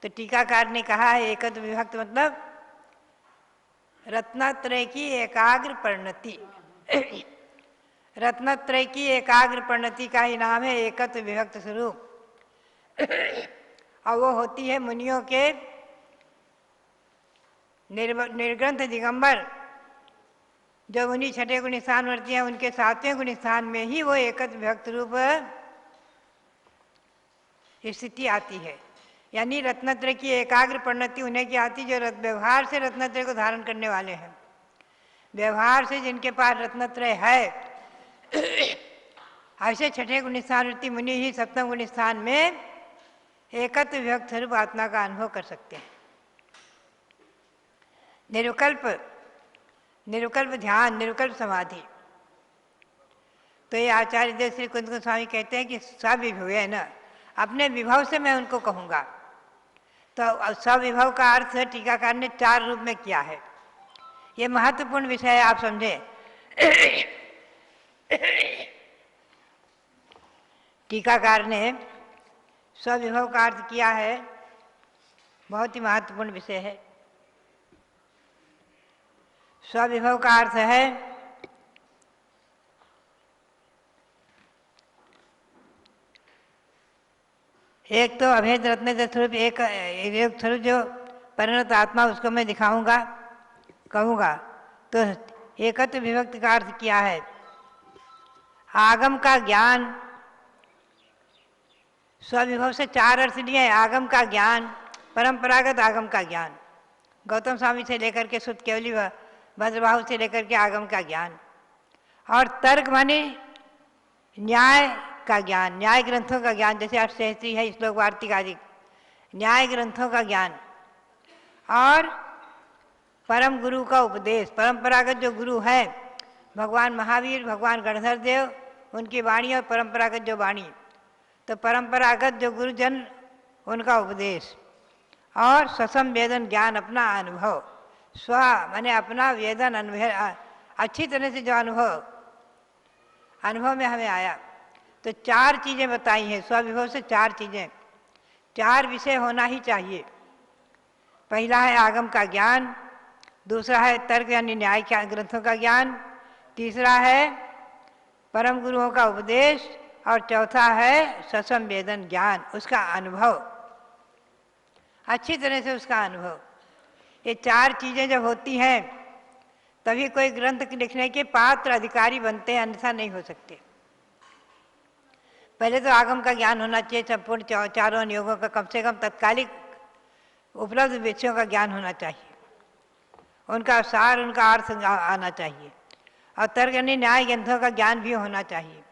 तो टीकाकार ने कहा है एकत्व विभक्त मतलब रत्नत्रय की एकाग्र परिणति। रत्नत्रय की एकाग्र परिणति का ही नाम है एकत्व विभक्त स्वरूप। और वो होती है मुनियों के निर्ग्रंथ दिगंबर जो मुनि छठे गुण स्थान वर्ती हैं, उनके सातवें गुण स्थान में ही वो एकत्व विभक्त रूप स्थिति आती है। यानी रत्नत्रय की एकाग्र परिणति उन्हें की आती जो व्यवहार से रत्नत्रय को धारण करने वाले हैं। व्यवहार से जिनके पास रत्नत्रय है, ऐसे छठे गुण स्थान वृत्ति मुनि ही सप्तम गुण स्थान में एकत्व विभक्त स्वरूप आत्मा का अनुभव कर सकते हैं। निरुकल्प ध्यान, निरुकल्प समाधि। तो ये आचार्य देव श्री कुंद स्वामी कहते हैं कि सविभव है ना, अपने विभव से मैं उनको कहूँगा। तो सविभव का अर्थ टीकाकार ने 4 रूप में किया है। ये महत्वपूर्ण विषय है, आप समझे। टीकाकार ने स्वविभव का अर्थ किया है, बहुत ही महत्वपूर्ण विषय है। स्वविभव का अर्थ है एक तो अभेद रत्न स्वरूप, एक स्वरूप जो परिणत आत्मा, उसको मैं दिखाऊंगा, कहूँगा। तो एकत्व विभक्त का अर्थ किया है आगम का ज्ञान। स्वविभव से 4 अर्थ लिए हैं। आगम का ज्ञान, परंपरागत आगम का ज्ञान, गौतम स्वामी से लेकर के सुत केवली भद्रबाहु से लेकर के आगम का ज्ञान। और तर्क माने न्याय का ज्ञान, न्याय ग्रंथों का ज्ञान, जैसे अष्टसहस्त्री है, श्लोक वार्तिक आदि न्याय ग्रंथों का ज्ञान। और परम गुरु का उपदेश, परंपरागत जो गुरु है भगवान महावीर, भगवान गणधर देव, उनकी वाणी और परंपरागत जो वाणी, तो परंपरागत जो गुरुजन उनका उपदेश। और स्वसंवेदन ज्ञान, अपना अनुभव, स्व माने अपना वेदन अनुभव, अच्छी तरह से जो अनुभव में हमें आया। तो 4 चीज़ें बताई हैं स्वविभव से, 4 चीज़ें, 4 विषय होना ही चाहिए। पहला है आगम का ज्ञान, दूसरा है तर्क यानी न्याय के ग्रंथों का ज्ञान, तीसरा है परम गुरुओं का उपदेश, और चौथा है स्वसंवेदन ज्ञान, उसका अनुभव, अच्छी तरह से उसका अनुभव। ये 4 चीज़ें जब होती हैं तभी कोई ग्रंथ लिखने के पात्र अधिकारी बनते हैं, अन्यथा नहीं हो सकते। पहले तो आगम का ज्ञान होना चाहिए, संपूर्ण चारों नियोगों का कम से कम तत्कालिक उपलब्ध विषयों का ज्ञान होना चाहिए, उनका सार, उनका अर्थ आना चाहिए। और तर्क यानी न्याय ग्रंथों का ज्ञान भी होना चाहिए।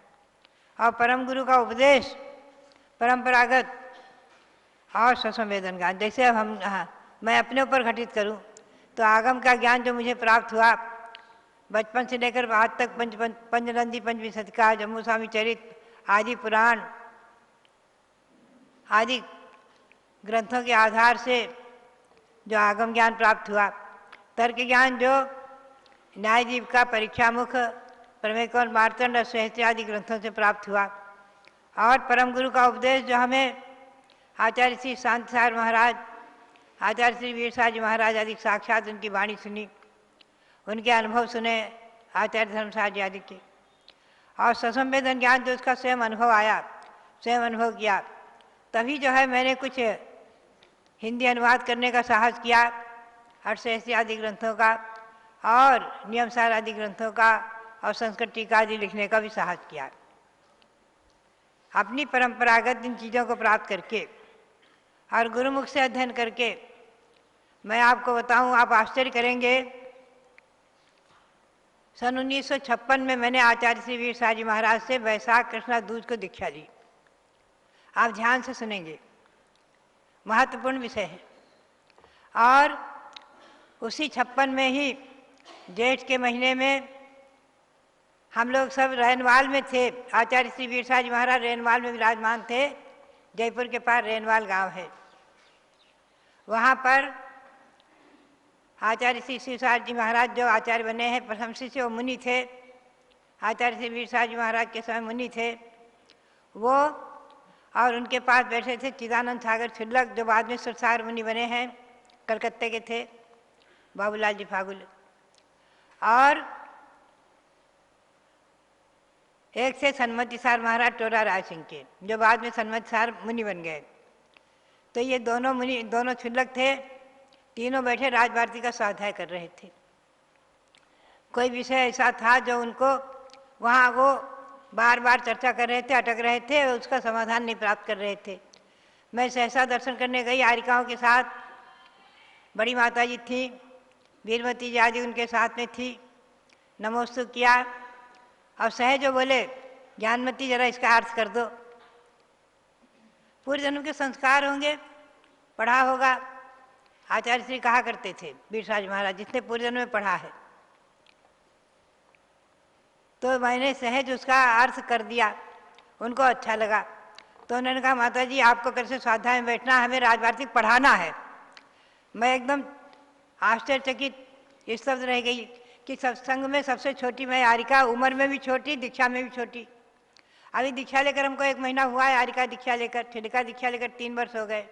और परम गुरु का उपदेश, परंपरागत और स्वसंवेदन ज्ञान। जैसे अब मैं अपने ऊपर घटित करूं तो आगम का ज्ञान जो मुझे प्राप्त हुआ बचपन से लेकर आज तक, पंचनंदी पंचविंशतिका, जम्मू स्वामी चरित आदि पुराण आदि ग्रंथों के आधार से जो आगम ज्ञान प्राप्त हुआ, तर्क ज्ञान जो न्यायजीव का परीक्षामुख परमेकौल मार्तंड और सहस्त्र आदि ग्रंथों से प्राप्त हुआ। और परम गुरु का उपदेश जो हमें आचार्य श्री शांतिसार महाराज, आचार्य श्री वीरसार जी महाराज आदि साक्षात उनकी वाणी सुनी, उनके अनुभव सुने आचार्य धर्मसार जी आदि के, और ससंवेदन ज्ञान जो उसका स्वयं अनुभव आया, स्वयं अनुभव किया, तभी जो है मैंने कुछ हिंदी अनुवाद करने का साहस किया, अर्थशास्त्री आदि ग्रंथों का और नियमसार आदि ग्रंथों का और संस्कृत टीका आदि लिखने का भी साहस किया। अपनी परंपरागत इन चीज़ों को प्राप्त करके और गुरुमुख से अध्ययन करके मैं आपको बताऊं, आप आश्चर्य करेंगे। सन 1956 में मैंने आचार्य श्री वीरसार जी महाराज से वैशाख कृष्णा दूज को दीक्षा ली। आप ध्यान से सुनेंगे, महत्वपूर्ण विषय है। और उसी 56 में ही जेठ के महीने में हम लोग सब रैनवाल में थे। आचार्य श्री वीरसार जी महाराज रैनवाल में विराजमान थे। जयपुर के पास रैनवाल गांव है, वहाँ पर आचार्य श्री वीरसार जी महाराज जो आचार्य बने हैं, प्रथम शिष्य वो मुनि थे। आचार्य श्री वीरसार जी महाराज के समय मुनि थे वो, और उनके पास बैठे थे चिदानंद सागर छिल्लक, जो बाद में सुरसागर मुनि बने हैं, कलकत्ते के थे, बाबूलाल जी फागुल। और एक थे सन्मतिसार महाराज टोरा राय सिंह के, जो बाद में सन्मतिसार मुनि बन गए। तो ये दोनों मुनि, दोनों छिल्लक थे, तीनों बैठे राजभारती का स्वाध्याय कर रहे थे। कोई विषय ऐसा था जो उनको वहाँ वो बार बार चर्चा कर रहे थे, अटक रहे थे, उसका समाधान नहीं प्राप्त कर रहे थे। मैं सहसा दर्शन करने गई आरिकाओं के साथ, बड़ी माता जी थी, वीरमती जी आदि उनके साथ में थी। नमोस्तु किया और सहज जो बोले, ज्ञानमती जरा इसका अर्थ कर दो। पूर्व जन्म के संस्कार होंगे, पढ़ा होगा। आचार्य श्री कहा करते थे वीरसार जी महाराज, जिसने पूर्व जन्म में पढ़ा है। तो मैंने सहज उसका अर्थ कर दिया, उनको अच्छा लगा। तो उन्होंने कहा, माता जी आपको कैसे स्वाध्याय में बैठना, हमें राजवार्तिक पढ़ाना है। मैं एकदम आश्चर्यचकित स्तब्ध रह गई कि सत्संग में सबसे छोटी मैं आरिका, उम्र में भी छोटी, दीक्षा में भी छोटी। अभी दीक्षा लेकर हमको 1 महीना हुआ है, आरिका दीक्षा लेकर, छिलिका दीक्षा लेकर 3 वर्ष हो गए,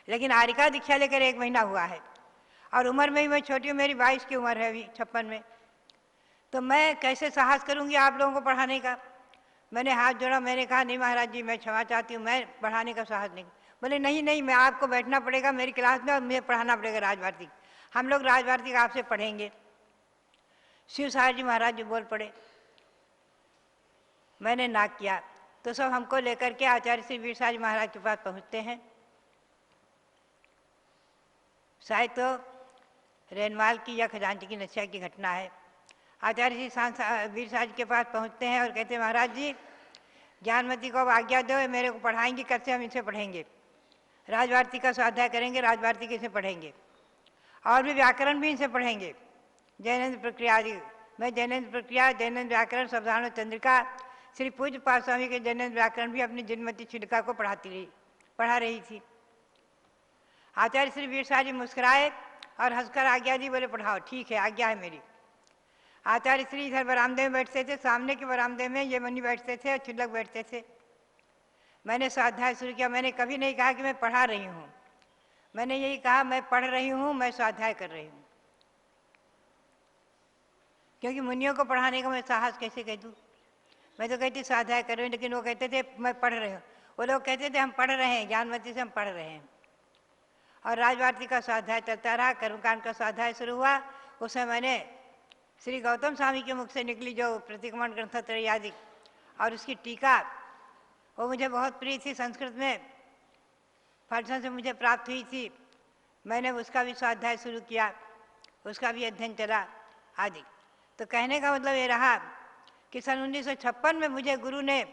लेकिन आरिका दीक्षा लेकर 1 महीना हुआ है। और उम्र में भी मैं छोटी हूँ, मेरी 22 की उम्र है अभी 56 में। तो मैं कैसे साहस करूँगी आप लोगों को पढ़ाने का। मैंने हाथ जोड़ा, मैंने कहा नहीं महाराज जी मैं क्षमा चाहती हूँ, मैं पढ़ाने का साहस नहीं। बोले नहीं नहीं, मैं आपको बैठना पड़ेगा मेरी क्लास में और मुझे पढ़ाना पड़ेगा राजभारती। हम लोग राजभारती आपसे पढ़ेंगे। शिवसार जी महाराज जी बोल पड़े। मैंने ना किया तो सब हमको लेकर के आचार्य श्री वीरसार जी महाराज के पास पहुँचते हैं। शायद तो रेनवाल की या खजांची की नशिया की घटना है। आचार्य श्री वीरसार जी के पास पहुँचते हैं और कहते हैं, महाराज जी ज्ञानमती को अब आज्ञा दो, मेरे को पढ़ाएंगे, कैसे हम इसे पढ़ेंगे, राजभारती का स्वाध्याय करेंगे, राजभारती के इसे पढ़ेंगे और भी व्याकरण भी इनसे पढ़ेंगे, जैनेन्द्र प्रक्रिया आदि। मैं जैनेन्द्र प्रक्रिया, जैनेन्द्र व्याकरण, सावधान चंद्रिका, श्री पूज्य पाद स्वामी के जैनेन्द्र व्याकरण भी अपनी जिनमती छिलिका को पढ़ा रही थी। आचार्य श्री वीरसार जी मुस्कुराए और हंसकर आज्ञा दी, बोले पढ़ाओ, ठीक है आज्ञा है मेरी। आचार्य श्री इधर बरामदे में बैठते थे, सामने के बरामदे में ये मुनि बैठते थे और छिल्लक बैठते थे। मैंने स्वाध्याय शुरू किया। मैंने कभी नहीं कहा कि मैं पढ़ा रही हूँ, मैंने यही कहा मैं पढ़ रही हूँ, मैं स्वाध्याय कर रही हूँ। क्योंकि मुनियों को पढ़ाने का मैं साहस कैसे कह दूँ। मैं तो कहती स्वाध्याय कर रही हूँ, लेकिन वो कहते थे मैं पढ़ रही हूँ। वो लोग कहते थे हम पढ़ रहे हैं, ज्ञानमती से हम पढ़ रहे हैं। और राजभारती का स्वाध्याय चलता रहा। कर्मकांड का स्वाध्याय शुरू हुआ। उसमें मैंने श्री गौतम स्वामी के मुख से निकली जो प्रतिक्रमण ग्रंथत्रयी आदि और उसकी टीका, वो मुझे बहुत प्रिय थी। संस्कृत में फलसन से मुझे प्राप्त हुई थी। मैंने उसका भी स्वाध्याय शुरू किया, उसका भी अध्ययन चला आदि। तो कहने का मतलब ये रहा कि सन 1956 में मुझे गुरु ने,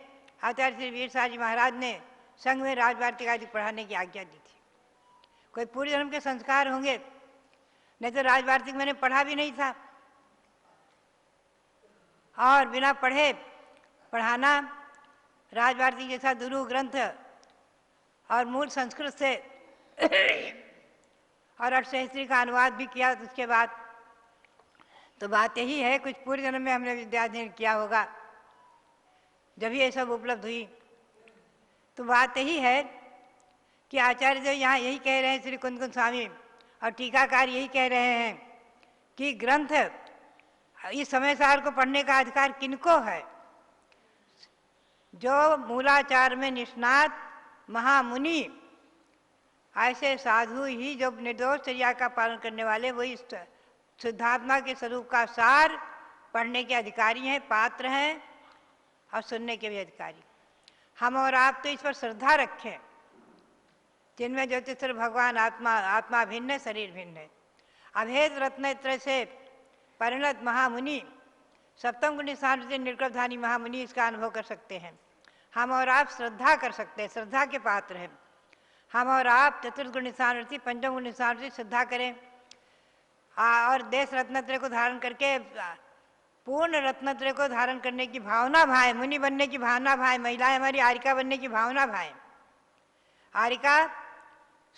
आचार्य श्री वीरसार जी महाराज ने संघ में राजभारती आदि पढ़ाने की आज्ञा दी थी। कोई पूर्व जन्म के संस्कार होंगे, नहीं तो राजभारती मैंने पढ़ा भी नहीं था। और बिना पढ़े पढ़ाना, राजभारती जैसा दुरूह ग्रंथ और मूल संस्कृत से और अर्थशास्त्री का अनुवाद भी किया उसके बाद, तो बात यही है, कुछ पूर्व जन्म में हमने विद्या अध्ययन किया होगा, जब ये सब उपलब्ध हुई। तो बात यही है कि आचार्य देव यहाँ यही कह रहे हैं, श्री कुंद स्वामी और टीकाकार यही कह रहे हैं कि ग्रंथ इस समय सार को पढ़ने का अधिकार किनको है? जो मूलाचार में निष्णात महामुनि, ऐसे साधु ही जो निर्दोष चर्या का पालन करने वाले, वही शुद्धात्मा के स्वरूप का सार पढ़ने के अधिकारी हैं, पात्र हैं और सुनने के भी अधिकारी। हम और आप तो इस पर श्रद्धा रखें, जिनमें ज्योतिषर भगवान आत्मा, आत्मा भिन्न है, शरीर भिन्न है। अभेद रत्नेत्र से परिणत महामुनि, सप्तम गुणी सांस्कृति निर्गुणधारी महामुनि इसका अनुभव कर सकते हैं। हम और आप श्रद्धा कर सकते हैं, श्रद्धा के पात्र हैं। हम और आप चतुर्गुणी सांस्कृति, पंचम गुणी सांस्कृति श्रद्धा करें और देश रत्नत्रय को धारण करके पूर्ण रत्नत्रय को धारण करने की भावना भाए, मुनि बनने की भावना भाए, महिलाएं हमारी आरिका बनने की भावना भाए। आरिका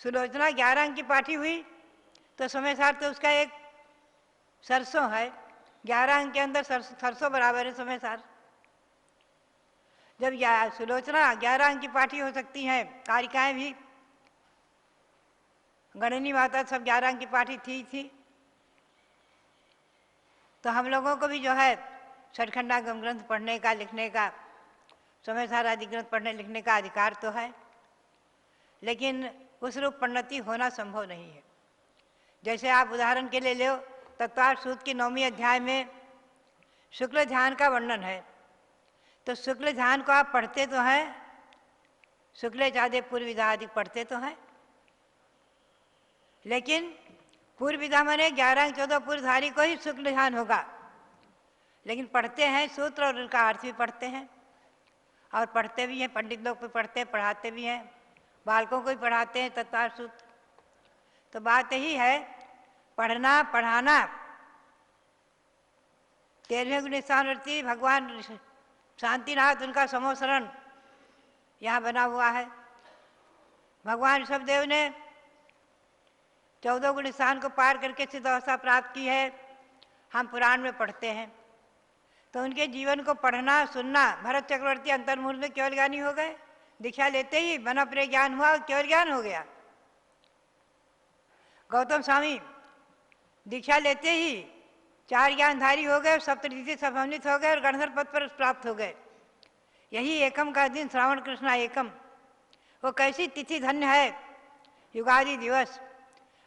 सुलोचना 11 अंक की पाठी हुई तो समय सार तो उसका एक सरसों है, 11 अंक के अंदर सरसों बराबर है समय सार। जब सुलोचना 11 अंक की पाठी हो सकती हैं, कारिकाएं भी, गणनी माता सब 11 अंक की पाठी थी, तो हम लोगों को भी जो है छठखंडागम ग्रंथ पढ़ने का, लिखने का, समय सार आदि ग्रंथ पढ़ने लिखने का अधिकार तो है, लेकिन उस रूप परिणति होना संभव नहीं है। जैसे आप उदाहरण के लिए लो, तत्वार सूत्र की 9वीं अध्याय में शुक्ल ध्यान का वर्णन है, तो शुक्ल ध्यान को आप पढ़ते तो हैं, शुक्ल चादे पूर्व विधा आदि पढ़ते तो हैं, लेकिन पूर्व विधा माने 11 14 पूर्वधारी को ही शुक्ल ध्यान होगा, लेकिन पढ़ते हैं सूत्र और उनका अर्थ भी पढ़ते हैं और पढ़ते भी हैं, पंडित लोग भी पढ़ते हैं, पढ़ाते भी हैं, बालकों को भी पढ़ाते हैं तत्वार सूत्र। तो बात यही है, पढ़ना पढ़ाना 13वें गुण स्थानवर्ती भगवान शांतिनाथ, उनका समोसरण यहाँ बना हुआ है। भगवान ऋषभदेव ने 14 गुण स्थान को पार करके सिद्ध अवस्था प्राप्त की है, हम पुराण में पढ़ते हैं। तो उनके जीवन को पढ़ना सुनना, भरत चक्रवर्ती अंतर्मुहूर्त में केवल ज्ञानी हो गए, दीक्षा लेते ही मन प्रिय ज्ञान हुआ, केवल ज्ञान हो गया। गौतम स्वामी दीक्षा लेते ही 4 ज्ञानधारी हो गए, सप्तऋषि समन्वित हो गए और गणधर पद पर प्राप्त हो गए। यही एकम का दिन, श्रावण कृष्णा एकम, वो कैसी तिथि धन्य है, युगादि दिवस।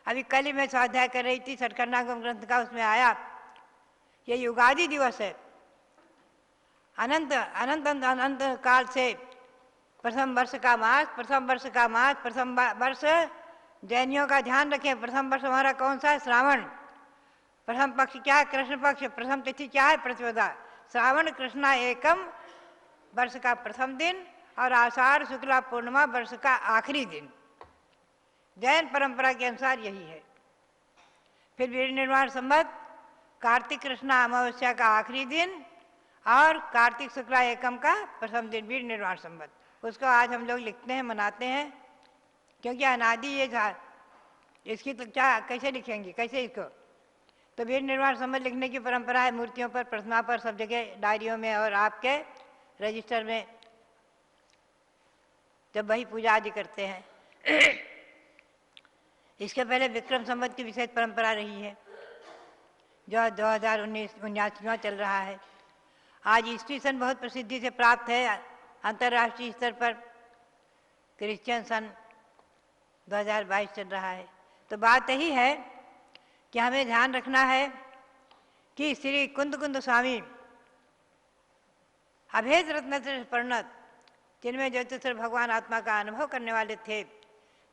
अभी कल ही मैं स्वाध्याय कर रही थी छठखंडागम ग्रंथ का, उसमें आया ये युगादि दिवस है। अनंत अनंत अनंत काल से प्रथम वर्ष का मास, प्रथम वर्ष का मास, प्रथम वर्ष जैनियों का ध्यान रखें, प्रथम वर्ष हमारा कौन सा है? श्रावण। प्रथम पक्ष क्या है? कृष्ण पक्ष। प्रथम तिथि क्या है? प्रतिपदा। श्रावण कृष्णा एकम वर्ष का प्रथम दिन और आषाढ़ शुक्ला पूर्णिमा वर्ष का आखिरी दिन। जैन परंपरा के अनुसार यही है। फिर वीर निर्वाण संवत कार्तिक कृष्णा अमावस्या का आखिरी दिन और कार्तिक शुक्ला एकम का प्रथम दिन, वीर निर्वाण संवत। उसको आज हम लोग लिखते हैं, मनाते हैं, क्योंकि अनादि ये था। इसकी तो क्या कैसे लिखेंगे, कैसे इसको? तो वीर निर्वाण संवत लिखने की परंपरा है, मूर्तियों पर, प्रतिमा पर, सब जगह डायरियों में और आपके रजिस्टर में, जब वही पूजा आदि करते हैं। इसके पहले विक्रम संवत की विशेष परंपरा रही है, जो 2019 चल रहा है। आज ईस्वी सन बहुत प्रसिद्धि से प्राप्त है अंतर्राष्ट्रीय स्तर पर, क्रिश्चियन सन 2022 चल रहा है। तो बात यही है कि हमें ध्यान रखना है कि श्री कुंद स्वामी अभेद रत्न से परिणत, जिनमें ज्योतिषर भगवान आत्मा का अनुभव करने वाले थे,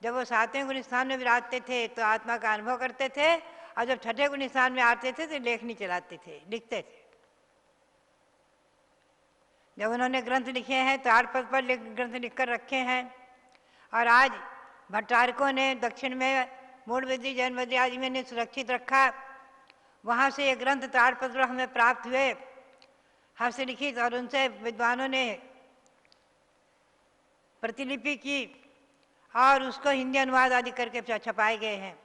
जब वो 7वें गुण स्थान में विराजते थे तो आत्मा का अनुभव करते थे, और जब 6ठे गुण स्थान में आते थे तो लेखनी चलाते थे, लिखते थे। जब उन्होंने ग्रंथ लिखे हैं तो 8 पद पर ग्रंथ लिखकर रखे हैं, और आज भट्टारकों ने दक्षिण में मूढ़विधि जैन विधि आदि में ने सुरक्षित रखा। वहाँ से ये ग्रंथ 8 पद पर हमें प्राप्त हुए, हस्तलिखित, और उनसे विद्वानों ने प्रतिलिपि की और उसको हिंदी अनुवाद आदि करके छपाए गए हैं।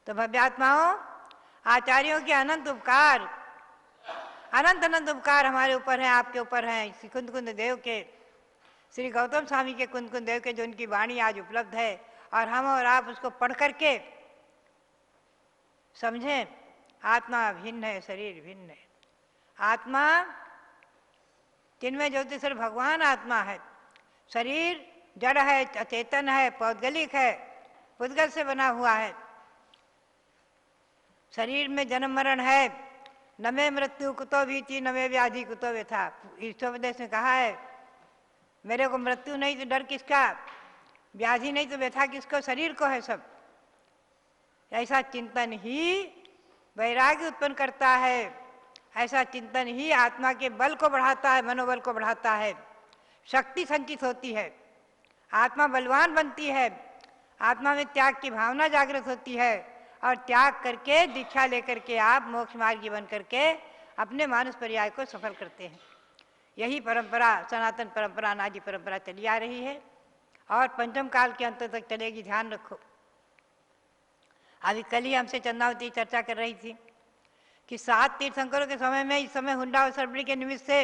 तो भव्यात्माओं, आचार्यों के अनंत उपकार अनंत अनंत उपकार हमारे ऊपर हैं, आपके ऊपर हैं। श्री कुंद कुंद देव के, श्री गौतम स्वामी के कुंद कुंद देव के जो उनकी वाणी आज उपलब्ध है, और हम और आप उसको पढ़ करके समझें। आत्मा भिन्न है, शरीर भिन्न है। आत्मा जिनमें ज्योतिषर भगवान आत्मा है, शरीर जड़ है, अचेतन है, पौद्गलिक है, पुद्गल से बना हुआ है। शरीर में जन्म मरण है। न में मृत्यु कुतो भीति, न में व्याधि कुतो व्यथा। ईश्वरोपदेश ने कहा है, मेरे को मृत्यु नहीं तो डर किसका, व्याधि नहीं तो व्यथा किसको, शरीर को है सब। ऐसा चिंतन ही वैराग्य उत्पन्न करता है। ऐसा चिंतन ही आत्मा के बल को बढ़ाता है, मनोबल को बढ़ाता है। शक्ति संचित होती है, आत्मा बलवान बनती है, आत्मा में त्याग की भावना जागृत होती है, और त्याग करके दीक्षा लेकर के आप मोक्ष मार्गी बन करके अपने मानस पर्याय को सफल करते हैं। यही परंपरा, सनातन परंपरा, अनादि परंपरा चली आ रही है और पंचम काल के अंत तक चलेगी। ध्यान रखो। अभी कल ही हमसे चंद्रावती चर्चा कर रही थी कि 7 तीर्थंकरों के समय में, इस समय हुंडा और सरबड़ी के निमित्त से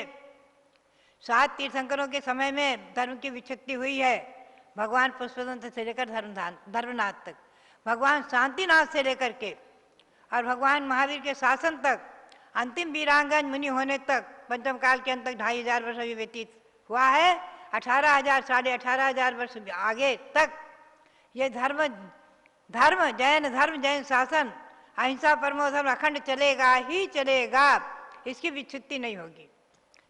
7 तीर्थंकरों के समय में धर्म की विच्छक्ति हुई है। भगवान पुष्पदंत से लेकर धर्मनाथ तक, भगवान शांतिनाथ से लेकर के और भगवान महावीर के शासन तक, अंतिम वीरांगन मुनि होने तक, पंचम काल के अंत तक 2500 वर्ष अभी व्यतीत हुआ है। 18,000 साढ़े 18,000 वर्ष आगे तक ये धर्म जैन शासन, अहिंसा परमो धर्म अखंड चलेगा ही चलेगा। इसकी विच्छित्ति नहीं होगी।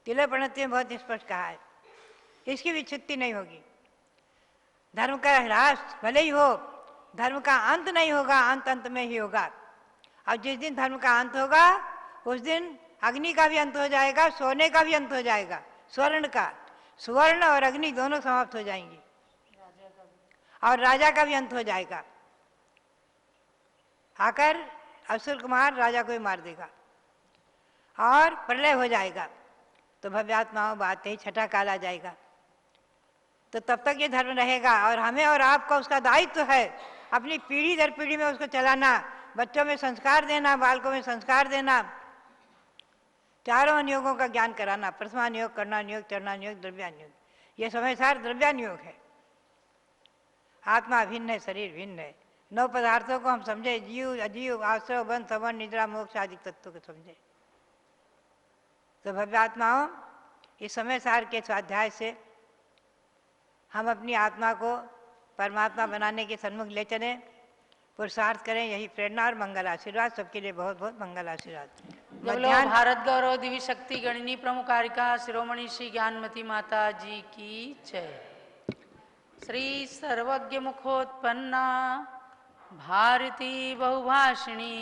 तिलक प्रणति में बहुत स्पष्ट कहा है, इसकी विच्छित्ति नहीं होगी। धर्म का ह्रास भले ही हो, धर्म का अंत नहीं होगा, अंत में ही होगा। और जिस दिन धर्म का अंत होगा उस दिन अग्नि का भी अंत हो जाएगा, सोने का भी अंत हो जाएगा, स्वर्ण का। सुवर्ण और अग्नि दोनों समाप्त हो जाएंगी, और राजा का भी अंत हो जाएगा। आकर असुर कुमार राजा को ही मार देगा और प्रलय हो जाएगा। तो भव्यात्माओं बात ही छठा काल आ जाएगा। तो तब तक ये धर्म रहेगा, और हमें और आपका उसका दायित्व है अपनी पीढ़ी दर पीढ़ी में उसको चलाना, बच्चों में संस्कार देना, बालकों में संस्कार देना, चारों अनुयोगों का ज्ञान कराना, प्रथमानुयोग, कर्णानुयोग, चरणानुयोग, द्रव्यानुयोग। ये समय सार द्रव्यानुयोग है। आत्मा भिन्न है, शरीर भिन्न है। 9 पदार्थों को हम समझे, जीव, अजीव, आश्रव, बंध, सवर्ण, निद्रा, मोक्ष आदि तत्वों को समझे। तो भव्यात्माओं, इस समय सार के स्वाध्याय से हम अपनी आत्मा को परमात्मा बनाने के सन्मुख ले चलें, पुरुषार्थ करें। यही प्रेरणा और मंगल आशीर्वाद। सबके लिए बहुत बहुत मंगल आशीर्वाद।
भारत गौरव दिव्य शक्ति गणनी प्रमुखारिका शिरोमणि श्री ज्ञानमती माता जी की जय। श्री सर्वज्ञ मुखोत्पन्ना भारती बहुभाषिणी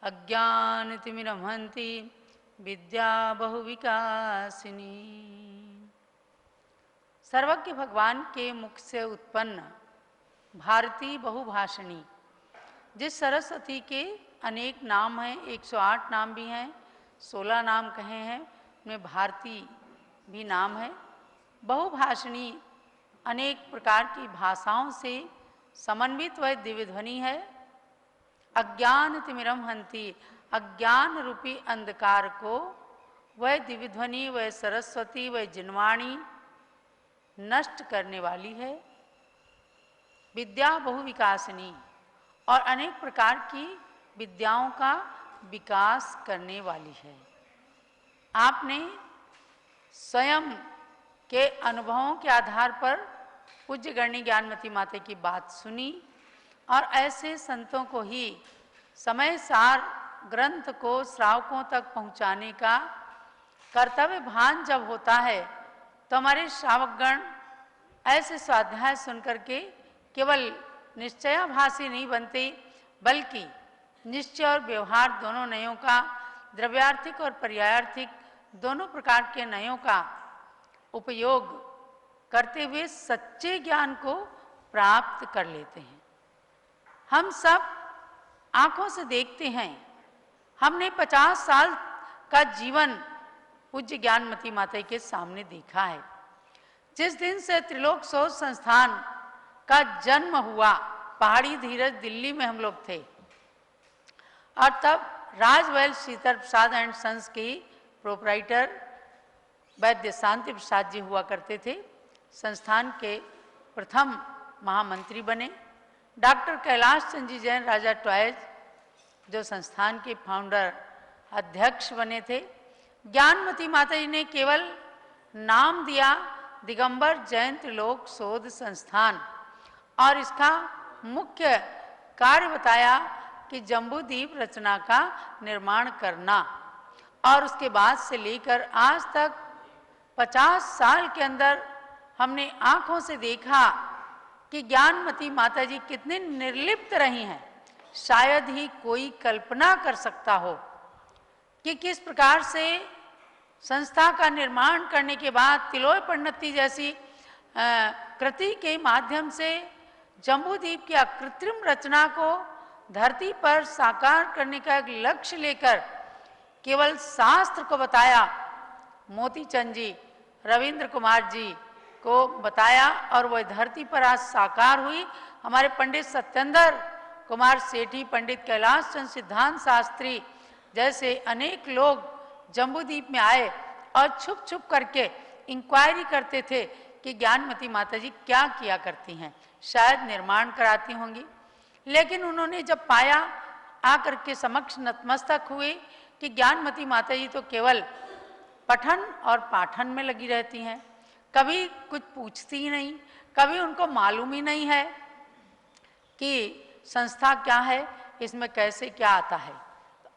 अज्ञानतिमिरमहंति विद्या बहुविकासिनी। सर्वज्ञ भगवान के मुख से उत्पन्न भारती बहुभाषिणी, जिस सरस्वती के अनेक नाम हैं, 108 नाम भी हैं, 16 नाम कहे हैं, उनमें भारती भी नाम है। बहुभाषिणी अनेक प्रकार की भाषाओं से समन्वित वह दिव्य ध्वनि है। अज्ञान तिमिरम हंति, अज्ञान रूपी अंधकार को वह दिव्य ध्वनि, वह सरस्वती, वह जिनवाणी नष्ट करने वाली है। विद्या बहुविकासिनी, और अनेक प्रकार की विद्याओं का विकास करने वाली है। आपने स्वयं के अनुभवों के आधार पर पूज्य गणनी ज्ञानमती माता की बात सुनी, और ऐसे संतों को ही समय सार ग्रंथ को श्रावकों तक पहुंचाने का कर्तव्य भान जब होता है, तो हमारे श्रावकगण ऐसे स्वाध्याय सुनकर के केवल निश्चयाभासी नहीं बनते, बल्कि निश्चय और व्यवहार दोनों नयों का, द्रव्यार्थिक और पर्यायार्थिक दोनों प्रकार के नयों का उपयोग करते हुए सच्चे ज्ञान को प्राप्त कर लेते हैं। हम सब आंखों से देखते हैं। हमने 50 साल का जीवन पूज्य ज्ञानमती माता के सामने देखा है। जिस दिन से त्रिलोक शोध संस्थान का जन्म हुआ, पहाड़ी धीरज दिल्ली में हम लोग थे, और तब राजवैल शीतल प्रसाद एंड सन्स की प्रोपराइटर वैद्य शांति प्रसाद जी हुआ करते थे। संस्थान के प्रथम महामंत्री बने। डॉक्टर कैलाश चंद्र जी जैन राजा टॉयज जो संस्थान के फाउंडर अध्यक्ष बने थे। ज्ञानमती माता जी ने केवल नाम दिया दिगंबर जैन त्रिलोक शोध संस्थान और इसका मुख्य कार्य बताया कि जम्बूद्वीप रचना का निर्माण करना। और उसके बाद से लेकर आज तक 50 साल के अंदर हमने आंखों से देखा कि ज्ञानमती माता जी कितने निर्लिप्त रही हैं। शायद ही कोई कल्पना कर सकता हो कि किस प्रकार से संस्था का निर्माण करने के बाद तिलोय परिणति जैसी कृति के माध्यम से जम्बूद्वीप की अकृत्रिम रचना को धरती पर साकार करने का एक लक्ष्य लेकर केवल शास्त्र को बताया, मोती चंद जी, रविंद्र कुमार जी को बताया और वह धरती पर आज साकार हुई। हमारे पंडित सत्येंद्र कुमार सेठी, पंडित कैलाश चंद्र सिद्धांत शास्त्री जैसे अनेक लोग जम्बूद्वीप में आए और छुप छुप करके इंक्वायरी करते थे कि ज्ञानमती माता जी क्या किया करती हैं, शायद निर्माण कराती होंगी। लेकिन उन्होंने जब पाया, आकर के समक्ष नतमस्तक हुए कि ज्ञानमती माता जी तो केवल पठन और पाठन में लगी रहती हैं, कभी कुछ पूछती ही नहीं, कभी उनको मालूम ही नहीं है कि संस्था क्या है, इसमें कैसे क्या आता है।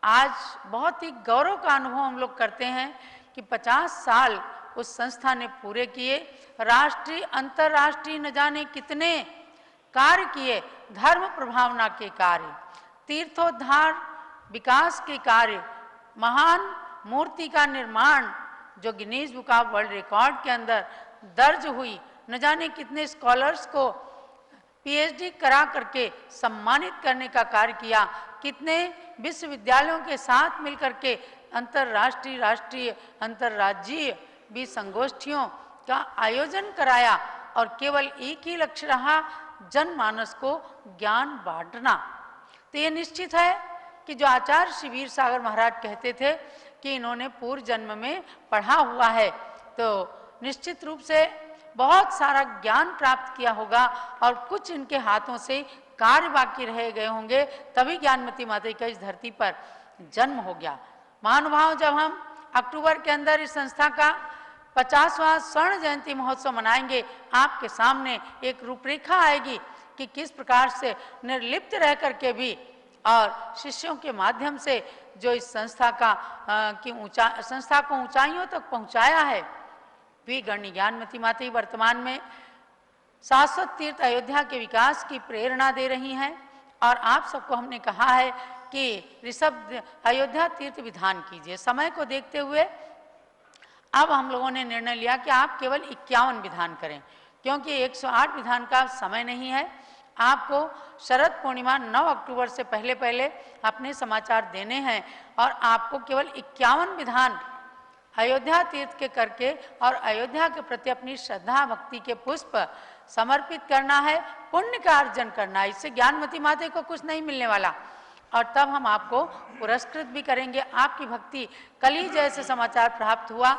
आज बहुत ही गौरव का अनुभव हम लोग करते हैं कि 50 साल उस संस्था ने पूरे किए। राष्ट्रीय अंतर्राष्ट्रीय न जाने कितने कार्य किए, धर्म प्रभावना के कार्य, तीर्थोद्धार विकास के कार्य, महान मूर्ति का निर्माण जो Guinness book of world record के अंदर दर्ज हुई, न जाने कितने स्कॉलर्स को पीएचडी करा करके सम्मानित करने का कार्य किया, कितने विश्वविद्यालयों के साथ मिलकर के अंतर्राष्ट्रीय, राष्ट्रीय, अंतर्राज्यीय भी संगोष्ठियों का आयोजन कराया और केवल एक ही लक्ष्य रहा, जनमानस को ज्ञान बांटना। तो ये निश्चित है कि जो आचार्य श्री वीर सागर महाराज कहते थे कि इन्होंने पूर्व जन्म में पढ़ा हुआ है, तो निश्चित रूप से बहुत सारा ज्ञान प्राप्त किया होगा और कुछ इनके हाथों से कार्य बाकी रह गए होंगे, तभी ज्ञानमती माता का इस धरती पर जन्म हो गया। महानुभाव, जब हम अक्टूबर के अंदर इस संस्था का 50वां स्वर्ण जयंती महोत्सव मनाएंगे, आपके सामने एक रूपरेखा आएगी कि किस प्रकार से निर्लिप्त रह करके भी और शिष्यों के माध्यम से जो इस संस्था का संस्था को ऊंचाइयों तक पहुंचाया है। वी गणनी ज्ञानमती माता वर्तमान में शाश्वत तीर्थ अयोध्या के विकास की प्रेरणा दे रही हैं और आप सबको हमने कहा है कि ऋषभ अयोध्या तीर्थ विधान कीजिए। समय को देखते हुए अब हम लोगों ने निर्णय लिया कि आप केवल 51 विधान करें, क्योंकि 108 विधान का समय नहीं है। आपको शरद पूर्णिमा 9 अक्टूबर से पहले पहले अपने समाचार देने हैं और आपको केवल 51 विधान अयोध्या तीर्थ के करके और अयोध्या के प्रति अपनी श्रद्धा भक्ति के पुष्प समर्पित करना है, पुण्य का अर्जन करना है। इससे ज्ञानमती माता को कुछ नहीं मिलने वाला और तब हम आपको पुरस्कृत भी करेंगे। आपकी भक्ति, कल ही जैसे समाचार प्राप्त हुआ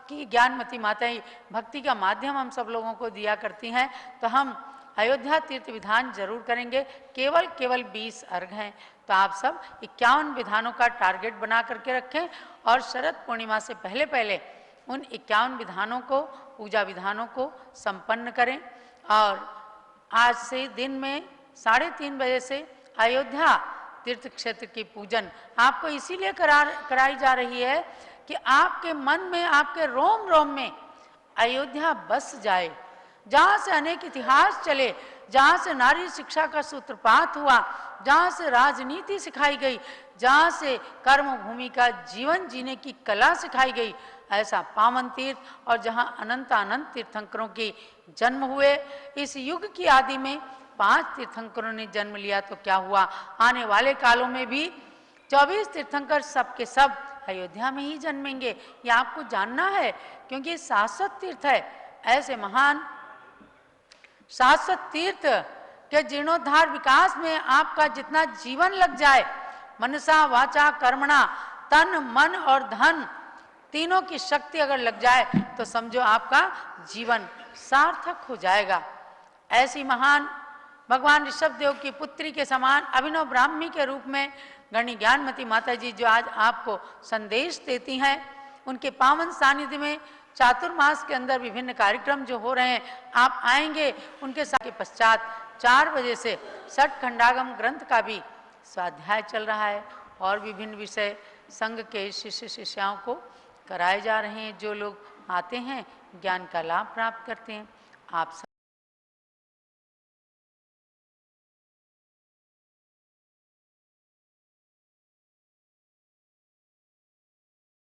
कि ज्ञानमती माता ही भक्ति का माध्यम हम सब लोगों को दिया करती हैं, तो हम अयोध्या तीर्थ विधान जरूर करेंगे। केवल 20 अर्घ हैं, तो आप सब 51 विधानों का टारगेट बना करके रखें और शरद पूर्णिमा से पहले पहले उन 51 विधानों को, पूजा विधानों को संपन्न करें। और आज से दिन में 3:30 बजे से अयोध्या तीर्थ क्षेत्र की पूजन आपको इसीलिए कराई जा रही है कि आपके मन में, आपके रोम रोम में अयोध्या बस जाए, जहाँ से अनेक इतिहास चले, जहाँ से नारी शिक्षा का सूत्रपात हुआ, जहाँ से राजनीति सिखाई गई, जहाँ से कर्म भूमि का जीवन जीने की कला सिखाई गई, ऐसा पावन तीर्थ और जहाँ अनंत तीर्थंकरों के जन्म हुए। इस युग की आदि में 5 तीर्थंकरों ने जन्म लिया, तो क्या हुआ, आने वाले कालों में भी 24 तीर्थंकर सब के सब अयोध्या में ही जन्मेंगे। ये आपको जानना है, क्योंकि ये शाश्वत तीर्थ है। ऐसे महान शाश्वत तीर्थ के जीर्णोद्धार विकास में आपका जितना जीवन लग जाए, मनसा वाचा कर्मणा, तन मन और धन तीनों की शक्ति अगर लग जाए तो समझो आपका जीवन सार्थक हो जाएगा। ऐसी महान भगवान ऋषभदेव की पुत्री के समान अभिनव ब्राह्मी के रूप में गणी ज्ञानमती माता जी जो आज आपको संदेश देती हैं, उनके पावन सानिध्य में चातुर्मास के अंदर विभिन्न कार्यक्रम जो हो रहे हैं, आप आएंगे। उनके साथ के पश्चात 4 बजे से षट खंडागम ग्रंथ का भी स्वाध्याय चल रहा है और विभिन्न विषय संघ के शिष्य शिष्याओं को कराए जा रहे हैं। जो लोग आते हैं ज्ञान का लाभ प्राप्त करते हैं। आप